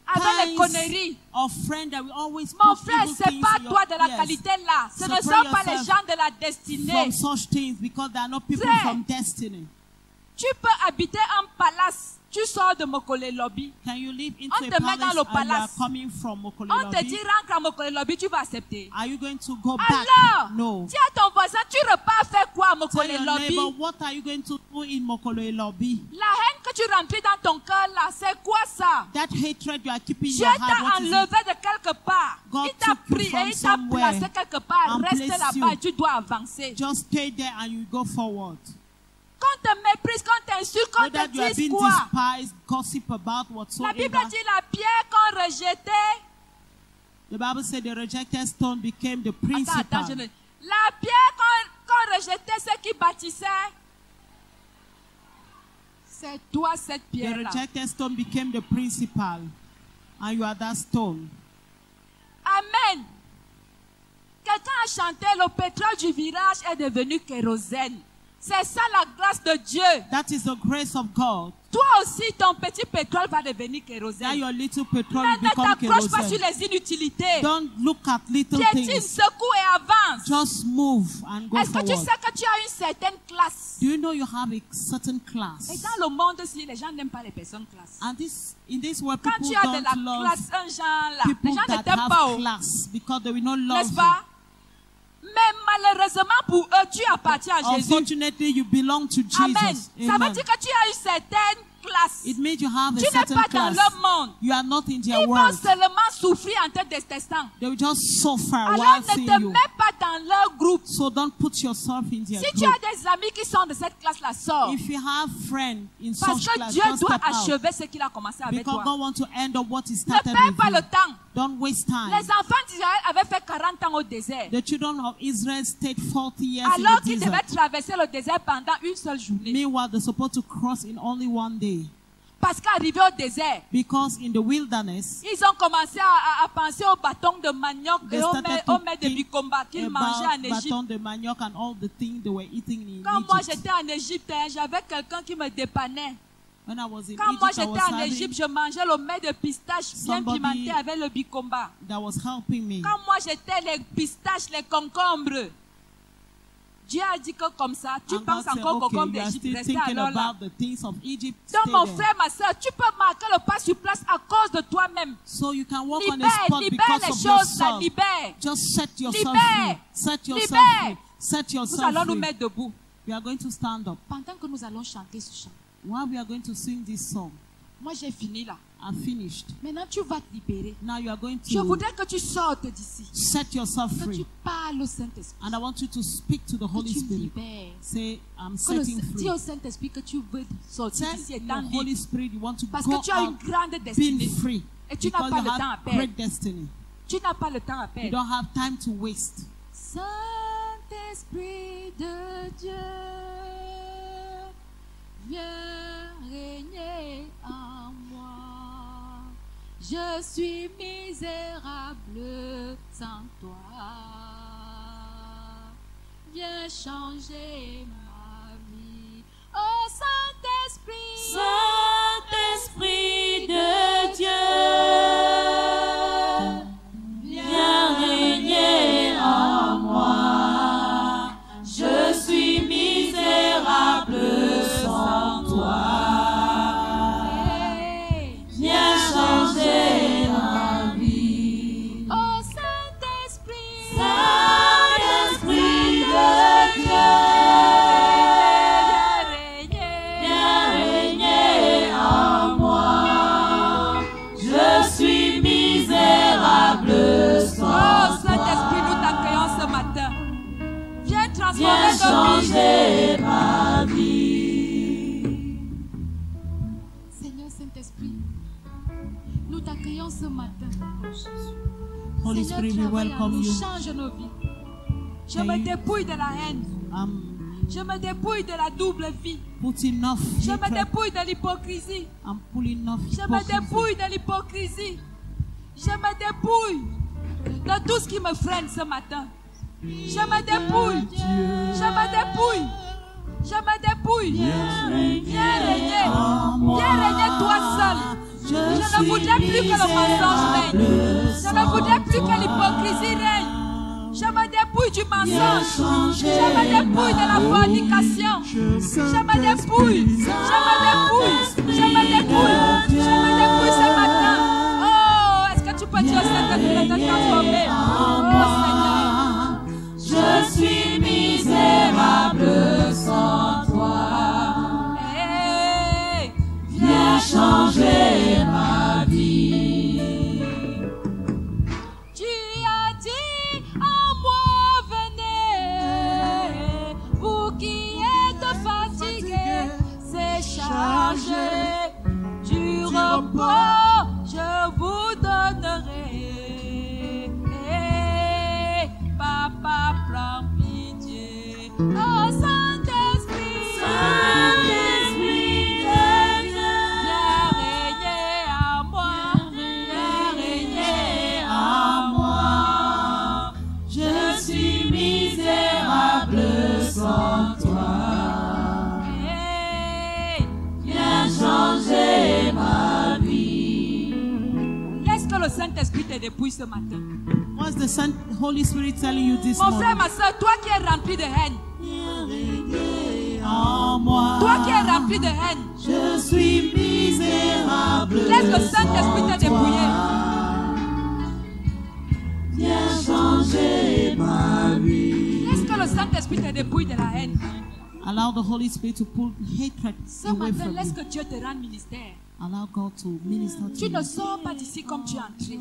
avec les conneries. Of friends that will always Mon put frère, evil c'est things pas in toi your de la ears qualité là. Ce ne Separate sont pas les yourself gens de la destinée. from such things, because they are not people Frère. from destiny. Tu peux habiter un palace. Tu sors de Mokole Lobby. Can you live into On a te met dans palace le and you are palace. coming from Mokole On te Lobby? dit rentre à Mokole Lobby, tu vas accepter. Are you going to go back? Alors, No. dis à ton voisin, tu repars faire quoi à Tell Mokole your Lobby? neighbor, what are you going to do in Mokole Lobby? La haine que tu remplis dans ton cœur là, c'est quoi ça? That hatred you are keeping in Dieu your t'a heart, what is it? enlevé de quelque part. God Il t'a took you pris from et il t'a somewhere placé quelque part. and Reste placed là-bas you. et tu dois avancer. Just stay there and you go forward. Qu'on te méprise, qu'on t'insulte, qu'on Whether te you are dise being quoi? despised, gossip about La whatsoever. Bible dit la pierre qu'on rejetait. The Bible said the rejected stone became the Attends, principal. attends, la pierre qu'on rejetait, ceux qui bâtissaient. C'est toi cette The pierre-là. rejected stone became the principal. And you are that stone. Amen. Quelqu'un a chanté, le pétrole du virage est devenu kérosène. C'est ça la grâce de Dieu. That is the grace of God. Toi aussi, ton petit pétrole va devenir That kérosène. your little petrol Mais will ne become t'approche pas sur kerosene. les inutilités. Don't look at little Piétine, things. secoue et avance. Just move and go Est-ce que tu forward. sais que tu as une certaine classe? Do you know you have a certain Et class? dans le monde aussi, les gens n'aiment pas les personnes classes. And in this world, Quand people tu as de la don't love classe, un genre là, les people gens ne that t'aiment pas. have class because they will not love N'est-ce you. pas? Mais malheureusement pour eux, tu appartiens à Jésus. Unfortunately, you belong to Jesus. Amen. Ça veut Amen. dire que tu as une certaine classe. It means you have a Tu n'es certain pas dans class. leur monde. You are not in their Ils vont world. seulement souffrir en te détestant. They will just suffer Alors while ne seeing te you. mets pas dans leur groupe. So don't put yourself in their Si tu group. as des amis qui sont de cette classe-là, sors. If you have friends in Parce such que class, Dieu just doit step out. achever ce qu'il a commencé avec Because toi. God wants to end up what He Ne started perds with pas le you. temps. Don't waste time. Les enfants d'Israël avaient fait 40 ans au désert. The children of Israel stayed 40 years in Alors the qu'ils desert. devaient traverser le désert pendant une seule journée. Meanwhile, they're supposed to cross in only one day. Parce qu'arrivés au désert, Because in the wilderness, ils ont commencé à penser au bâton de manioc they et au started mets de to think bicomba qu'ils mangeaient en about Égypte. baton de manioc and all the things they were eating in Quand moi Egypt. j'étais en Égypte, hein, j'avais quelqu'un qui me dépannait. When I was in Quand moi Egypt, I j'étais was en having Égypte, je mangeais le mets de pistache bien somebody pimenté avec le bicomba. that was helping me. Quand moi j'étais les pistaches, les concombres, Dieu a dit que comme ça, tu And penses God said, encore okay, concombre you are d'Égypte, still restez thinking alors là. about the things of Egypt. Donc Stay mon there. frère, ma soeur, tu peux marquer le pas sur place à cause de toi-même. So you can walk on a Libère, spot libère because les of choses là, yourself. libère. Just set yourself Libère. free. Set yourself Libère. free. Set Nous yourself allons nous free. mettre debout. We are going to stand up. Pendant que nous allons chanter ce chant. While we are going to sing this song, Moi j'ai fini là. I'm finished. Maintenant tu vas te libérer. Now you are going Je to voudrais que tu sortes d'ici. set yourself Que tu free. parles au Saint-Esprit. And I want you to speak to the Que Holy tu Spirit. libères. Say, I'm Que le- setting Dis free. au Saint-Esprit que tu veux sortir Tell d'ici et your t'en Holy libre. Spirit you want to Parce go que tu as une out grande destinée. being free. Et tu n'as Because pas you le temps à have perdre. great destiny. Tu n'as pas le temps à You perdre. don't have time to waste. Saint-Esprit de Dieu, viens régner en moi. Je suis misérable sans toi. Viens changer ma vie. Oh Saint-Esprit, Saint-Esprit de Dieu, viens régner en moi. Je suis misérable sans toi. Viens changer ma vie. oh Saint-Esprit, Saint-Esprit de Dieu, viens régner en moi. Je suis misérable sans Oh Saint-Esprit, nous t'accueillons ce matin. Viens Viens transformer nos vies. changer ma vie. Seigneur Saint-Esprit, nous t'accueillons ce matin. Holy Seigneur, Spirit, we travaille en welcome nous, you. change nos vies. Je Can me you- dépouille de la haine. Je me dépouille de la double vie. Putting off Je me hatred. dépouille de l'hypocrisie. I'm pulling off Je me hypocrisy. dépouille de l'hypocrisie. Je me dépouille de tout ce qui me freine ce matin. Je me dépouille. Je me dépouille. Je me dépouille. Viens régner. Viens régner toi seul. Je ne voudrais plus que le mensonge règne. Je ne voudrais plus que l'hypocrisie règne. Je me dépouille du mensonge. Je me dépouille de la fornication. Je me dépouille. Je me dépouille. Je me dépouille. Je me dépouille ce matin. Oh, est-ce que tu peux dire au Saint-Esprit de te transformer? Oh Seigneur. Je suis misérable sans toi. Hey, Viens changer ma vie. tu as dit en moi, venez, vous qui êtes fatigués, c'est chargé du repos, je vous donnerai. Hey, Papa, prends pitié. Oh Saint-Esprit, Saint-Esprit de Dieu, viens régner en moi, viens régner en moi. je suis misérable sans toi. Hey, Viens changer ma vie. laisse que le Saint-Esprit te dépouille ce matin. What's the Holy Spirit telling you this Mon frère, morning? ma soeur, toi qui es rempli de haine, En moi, toi qui es rempli de haine, Je suis misérable. laisse le Saint-Esprit te dépouiller. Viens changer ma vie. Laisse que le Saint-Esprit te dépouille de la haine. allow the Holy Spirit to pull hatred Ce away matin, from laisse you. que Dieu te rende ministère. Allow God to minister to Tu ne you. sors pas d'ici comme tu es entré.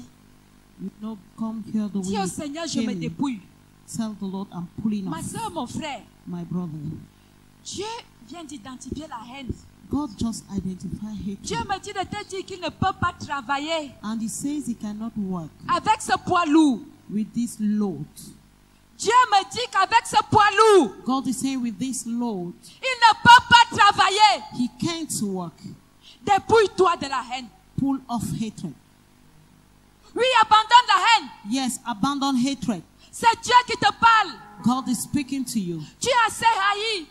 You don't come here the way Dis au you Seigneur, je me came. dépouille. Tell the Lord, I'm pulling Ma off, soeur, mon frère, my brother. Dieu vient d'identifier la haine. God just identify Dieu hatred. me dit de te dire qu'il ne peut pas travailler And he says he cannot work avec ce poids lourd. with this load. Dieu me dit qu'avec ce poids lourd, God is saying with this load, il ne peut pas travailler. he can't work. Dépouille-toi de la haine. Pull off hatred. Oui, abandonne la haine. Yes, abandon hatred. C'est Dieu qui te parle. God is speaking to you. Tu as assez haï.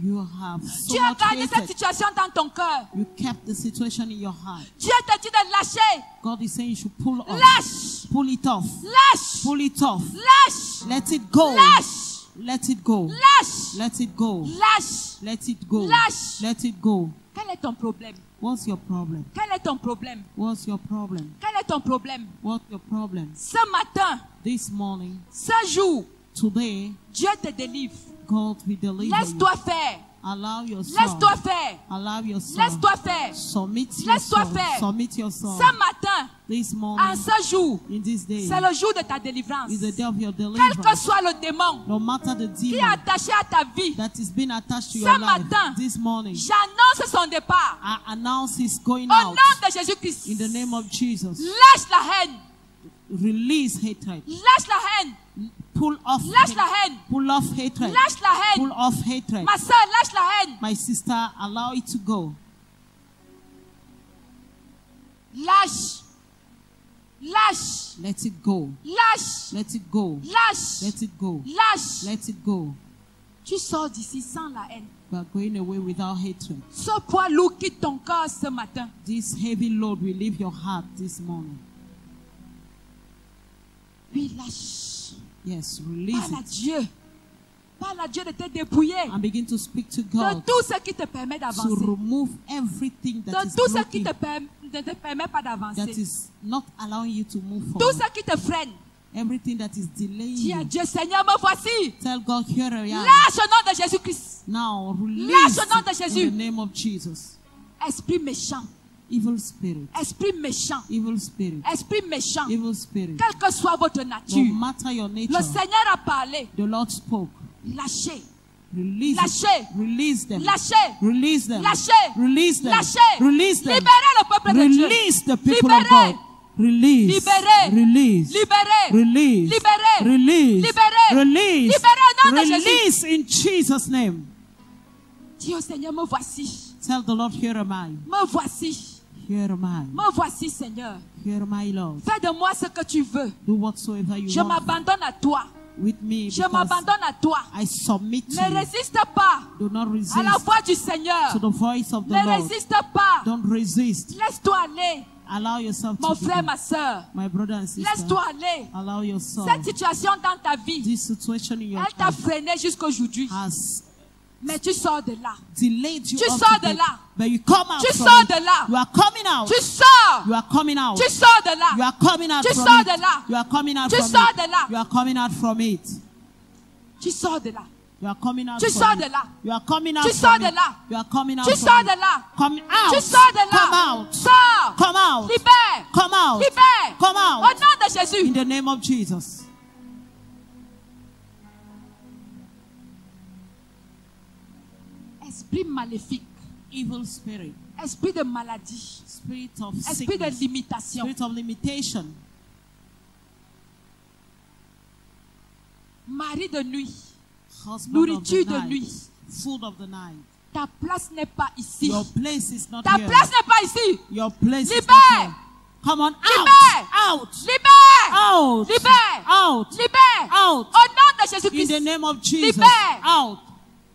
You have so Tu as much gardé cette hatred. situation dans ton cœur. You kept the situation in your heart. Dieu te dit de lâcher. God is saying you should pull off. Lâche. Pull it off. Lâche. Pull it off. Lâche. Let it go. Lâche. Let it go. Lâche. Let it go. Lâche. Let it go. Lâche. Let it go. Quel est ton problème? What's your problem? Quel est ton problème? What's your problem? Quel est ton problème? What's your problem? Ce matin, This morning, ce jour, today, Dieu te délivre. God will deliver you. Laisse-toi faire. Allow yourself. Laisse-toi faire. Allow yourself. Laisse-toi faire. Submit Laisse-toi yourself. faire. Submit yourself. Ce matin, This en morning, ce jour, in this day, c'est le jour de ta délivrance. is the day of your Quel que deliverance. soit le démon No matter the qui est demon attaché à ta vie, that is being attached to Ce your life, matin, this morning, j'annonce son départ. I announce his going Au out nom de Jésus-Christ. in the name of Jesus. Lâche la haine. Release hatred. Lâche la haine. Pull off Lâche la haine. Pull off hatred. Lâche la haine. Pull off hatred. Ma soeur, lâche la haine. My sister, allow it to go. Lâche. Lâche. Let it go. Lâche. Let it go. Lâche. Let it go. Lâche. Let it go. Tu sors d'ici sans la haine. We are going away without hatred. Ce poids lourd quitte ton corps ce matin. This heavy load will leave your heart this morning. Oui, lâche. Yes, release Parle à it. Dieu. Parle à Dieu de te dépouiller And begin to speak to de God tout ce qui te permet to d'avancer. remove everything that De is tout ce qui blocking, ne te permet pas that d'avancer. is not allowing you to move Tout forward. ce qui te freine. Everything that is delaying Dis à you. Dieu, Seigneur, me voici. Tell God, here I am. Lâche au nom de Jésus-Christ. Now release Lâche au nom de it Jésus. in the name of Jesus. Esprit méchant. Evil spirit. Esprit méchant. Evil spirit. Esprit méchant. Evil spirit. Quelle que soit votre No nature. matter your Le nature, Seigneur a parlé. the Lord spoke. Lâchez. Release Lâchez. it. Release them. Lâchez. Release them. Lâchez. Release them. Lâchez. Release them. Libérez le peuple de Dieu. Release the people of Libérez. God. Release. Libérez. Release. Libérez. Release. Libérez. Release. Libérez. Release. Libérez au nom de Jésus. Release in Jesus' name. Dis au Seigneur, me voici. Tell the Lord, here am I. Me voici. Here am I. Me voici, Seigneur. Here am I, Lord. Fais de moi ce que tu veux. Do whatsoever you Je want m'abandonne à toi. with me Je because m'abandonne à toi. I submit to Ne you. résiste pas Do not resist à la voix du to Seigneur. the voice of the Ne Lord. résiste pas. Don't resist. Laisse-toi aller. Allow yourself Mon to frère, be. ma soeur. My brother and sister, Laisse-toi aller. allow yourself. Cette situation dans ta vie, This situation in your elle t'a life freiné jusqu'aujourd'hui. has Mais tu sors de là. delayed you Tu up sors to de date, là. but you come out Tu from sors it. de là. You are coming out. Tu sors. You are coming out. Tu sors de là. You are coming out Tu from sors it. de là. You are coming out Tu from sors it. de là. You are coming out from it. Tu sors de là. You are coming out Tu from sors it. de là. You are coming out Tu sors from de it. là. You are coming out Tu from sors it. de là. Come out. Tu sors de là. Come out. Sors. Come out. Libère. Come out. Libère. Come Au out. nom de Jésus. In the name of Jesus. Esprit maléfique. Evil spirit. Esprit de maladie. Spirit of Esprit de sickness. limitation. Spirit of limitation. Mari de nuit. Husband Nourriture of the de night. nuit. Food of the night. Ta place n'est pas ici. Your place is not Ta here. place n'est pas ici. Your place is Libère. not here. Come on, Libère. out. Libère. Out. Libère. Out. Libère. Out. Au nom de In Jésus-Christ. the name of Jesus. Libère. Out.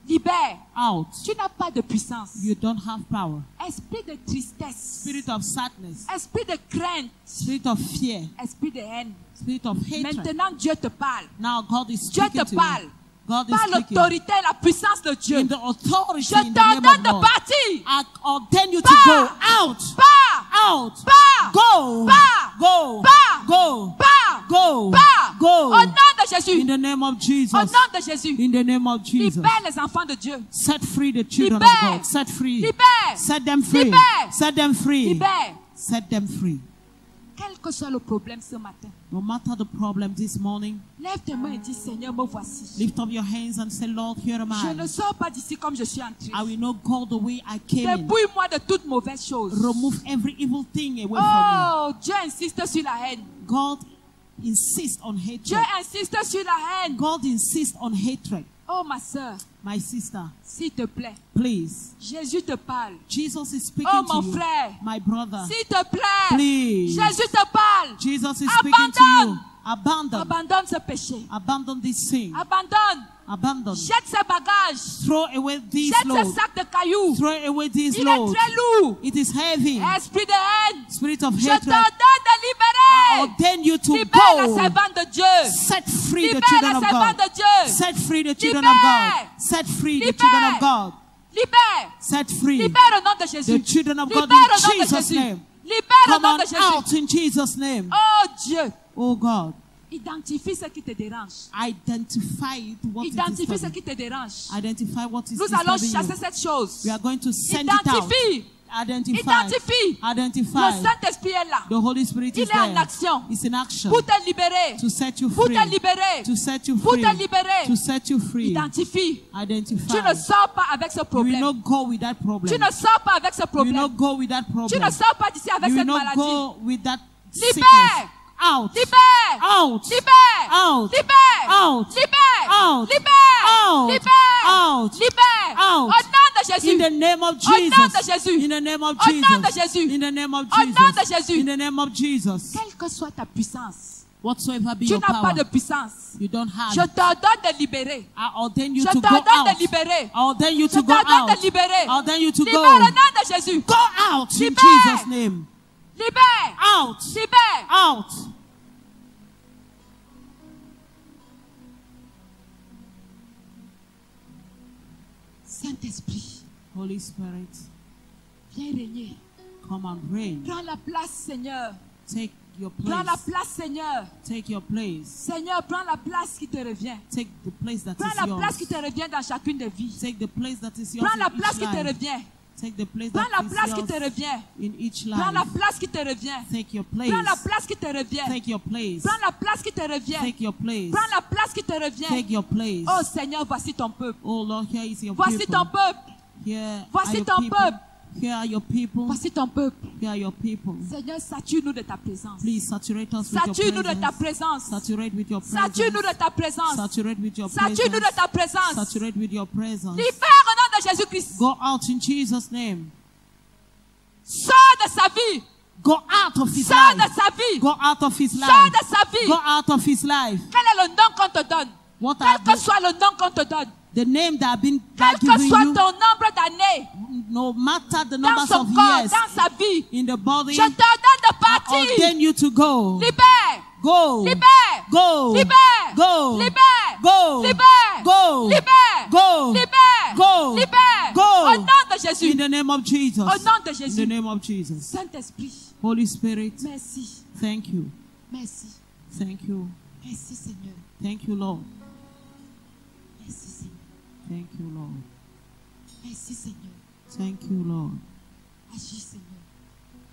Libère. Out. Tu n'as pas de puissance. You don't have power. Esprit de tristesse. Spirit of sadness. Esprit de crainte. Spirit of fear. Esprit de haine. Spirit of hatred. Maintenant, Dieu te parle. Now God is Dieu speaking te to parle. you. God is Par speaking. l'autorité et la puissance de Dieu. In the authority, Je in the name t'ordonne of de God. partir. I ordain you to Pars. go out. Pars. Out. Pars. Go. Pars. Go. Pars. Go. Pars. Go. Pars. Go. Au nom de Jésus. In the name of Jesus. Au nom de Jésus. In the name of Jesus. Libère les enfants de Dieu. Set free the children Libère. of God. Set free. Libère. Set them free. Libère. Set them free. Libère. Set them free. Quel que soit le problème ce matin, No matter the problem this morning, lève tes mains et dis, Seigneur, me voici. lift up your hands and say, Lord, here am Je ne I. sors pas d'ici comme je suis entré. I will not go the way I came in. Dépouille-moi de toute mauvaise chose. Remove every evil thing away from Oh, Dieu insiste sur la haine. me. God insists on Dieu hatred. insiste sur la haine. God insists on hatred. Oh, ma soeur, My sister, s'il te plaît, please. Jésus te parle. Jesus is speaking Oh, to mon you. frère, My brother, s'il te plaît, please. Jésus te parle. Jesus is speaking to you. Abandon. Abandonne ce péché. Abandon this sin. Abandonne. Abandon. Jette ses bagages. Throw away these Jette loads. ses sacs de cailloux. Throw away these Il est loads. très lourd. It is heavy. Esprit de haine. Spirit of Je hatred. t'ordonne de libérer. Ordain you to Libère la go. servante de Dieu. Set free the Libère children la of servante God. de Dieu. Set free the children Libère. of God. Set free the Libère. children of God. Libère. Set free Libère au nom de Jésus. the children of God Libère au in nom de Jesus' Jésus. name. Libère au Come nom on de Jésus. out in Jesus' name. Oh Dieu, Oh God, identifie ce qui te dérange. identify what is Identifie ce disturbing. qui te dérange. Identify what is Nous allons disturbing chasser you. cette chose. We are going to send it out. Identifie. Identify. Identifie. Le Identify. Saint-Esprit est là. The Holy Spirit Il is est en there. action. It's in action Pour te libérer. to set you Pour free. te libérer. To set you Pour free. te libérer. To set you free. Identifie. Identify. Tu ne sors pas avec ce You will problème. not go with that problem. Tu ne sors pas avec ce You will problème. not go with that Tu problem. ne sors pas d'ici avec You will cette not maladie. go with that sickness. Libère. Out. Libère. Out. Libère. Out. Libère. Out. Libère. Out. Libère. Out. Libère. Out. Libère. Out. Au nom de Jésus. In the name of Au Jesus. nom de Jésus. In the name of Au nom de Jesus. Jésus. In the name of Au nom de Jesus. Jésus. In the name of Jesus. Quelle que soit ta puissance, Whatsoever be tu your n'as pas power, de puissance. you don't have. Je t'ordonne de libérer. I ordain you Je to go t'ordonne out. de libérer. I ordain you Je to go t'ordonne out. de libérer. I ordain you to Libère au go. nom de Jésus. Go out in Libère. Jesus' name. Libère. Out. Libère. Out. Saint-Esprit, Holy Spirit, viens régner. come and reign. Prends la place, Seigneur. Take your Prends la place. place, Seigneur. Take your place. Seigneur, prends la place qui te revient. Take the place that Prends is la place yours. qui te revient dans chacune des vies. Take the place that is yours Prends la in place each qui te life. revient. Take the place Prends la that place is qui te yours revient. in each Prends la life. place qui te revient. Take your place. Prends la place qui te revient. Take your place. Prends la place qui te revient. Take your place. Prends la place qui te revient. Take your place. Oh Seigneur, voici ton peuple. Oh Lord, here is your Voici ton people. peuple. Here Voici are your ton people. peuple. Here are your people. Voici ton peuple. Here are your people. Seigneur, sature-nous de ta présence. Please saturate us with your Sature-nous de ta presence. présence. Saturate with your presence. Sature-nous de ta présence. Saturate with your Sature-nous de presence. ta présence. Saturate with your presence. Libère au nom de Jésus-Christ. Go out in Jesus' name. Sors de sa vie. Go out of his Sors de life. sa vie. Go out of his Sors life. de sa vie. Go out of his life. Quel est le nom qu'on te donne? What Quel are que soit le nom qu'on te donne. the name that have been Quel que given soit you? ton nombre d'années. No matter the Dans numbers son of corps, years dans sa vie. in the body, Je t'ordonne de I partir. ordain you to go. Libère. Go. Libère. Go. Libère. Go. Libère. Go. Libère. Go. Libère. Go. Libère. Go. Libère. Go. Au nom de Jésus. In the name of Jesus. Au nom de In the Jésus. name of Jesus. Saint-Esprit, Holy Spirit, merci. thank you. Merci. Thank you. Merci Seigneur. Thank you, Lord. Merci Seigneur. Thank you, Lord. Merci Seigneur. Thank you, Lord. Agis Seigneur.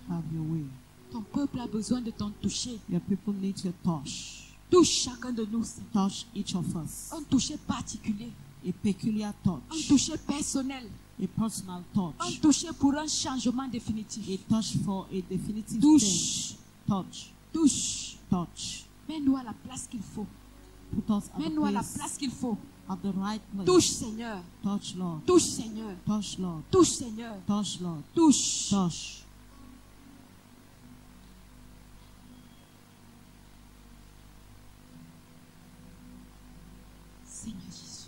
Have your way. Ton peuple a besoin de ton toucher. Your people need your touch. Touche chacun de nous Seigneur. Touch each of us. Un toucher particulier. A peculiar Un touch. toucher personnel. A personal Un touch. toucher pour un changement définitif. A touch for a definitive Touche. change. Touch. Touche. Touch. Mets-nous à la place qu'il faut. Put us at Mets-nous à la the place, place qu'il faut. at the right place. Touche Seigneur. Touch, Lord. Touche Seigneur. Touch, Lord. Touche Seigneur. Touch, Lord. Touche. Touch. Seigneur Jésus.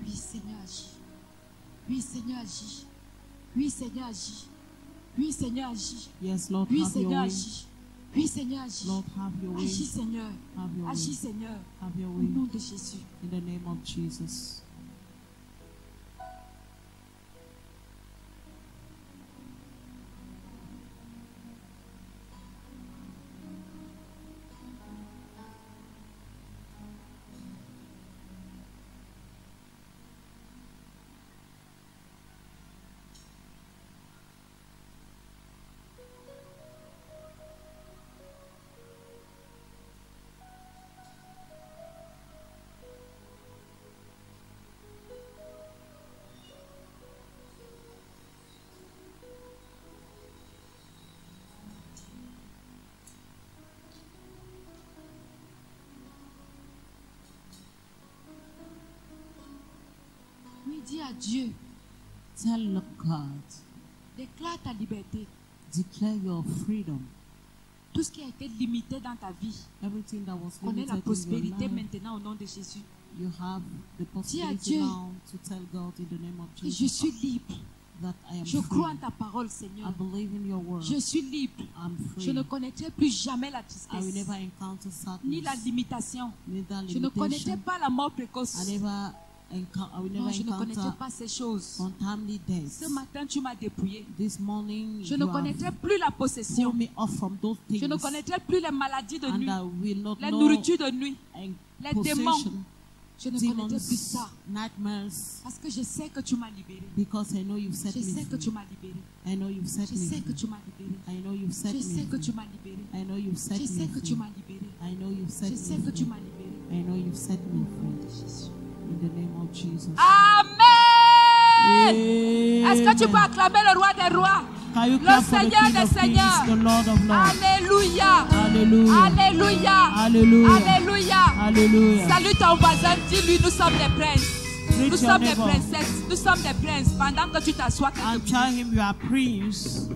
Oui, Seigneur agis. Oui, Seigneur agis. Oui, Seigneur agis. Oui, Seigneur agis. Yes, Lord, Oui, have your Seigneur way. agis. Oui, Seigneur agis. Lord, have your way. Agis, Seigneur. Have your Agis, way. Seigneur. Have your Au way. nom de Jésus. In the name of Jesus. Oui, dis à Dieu. Tell God, Déclare ta liberté. declare your freedom. Tout ce qui a été limité dans ta vie. Everything that was Connais limited la in prospérité your life, maintenant au nom de Jésus. you have the possibility Dieu now to tell God in the name of Que je Jesus suis libre. that I am Je free. crois en ta parole, I Seigneur. believe in your word. Je suis libre. I'm Je ne free. connaîtrai plus jamais la I will tristesse. never encounter Ni la sadness, limitation. neither Je ne connaîtrai limitation. pas la mort précoce. I will Non, never je ne connaîtrai encounter pas ces choses. untimely deaths. Ce matin, tu m'as dépouillé. This morning, Je you ne have connaîtrai plus la possession. pulled me off from those things, Je ne connaîtrai plus les maladies de and nuit, I will not les know nourritures de nuit, and les démons. possession, Je ne connaîtrai plus demons, ça. nightmares, Parce que je sais que tu m'as libéré. because I know you've set Je me sais que tu free. m'as libéré. I know you've set Je me sais que free. tu m'as libéré. I know you've set Je me sais que free. tu m'as libéré. I know you've set Je me sais que tu free. m'as libéré. I know you've set Je me sais que tu free. m'as libéré. I know you've set me free. Jésus. In the name of Jesus. Amen. Est-ce que tu peux acclamer le roi des rois? Can you Le clap for the Seigneur King des of Seigneurs. Kings, the Lord of Lords? Alléluia. Hallelujah. Alléluia. Hallelujah. Alléluia. Hallelujah. Salue ton voisin, dis-lui, nous sommes des princes. Greet Nous your sommes des neighbor. princesses. Nous sommes des princes. Pendant que tu t'assois quelque And part. tell him you are prince.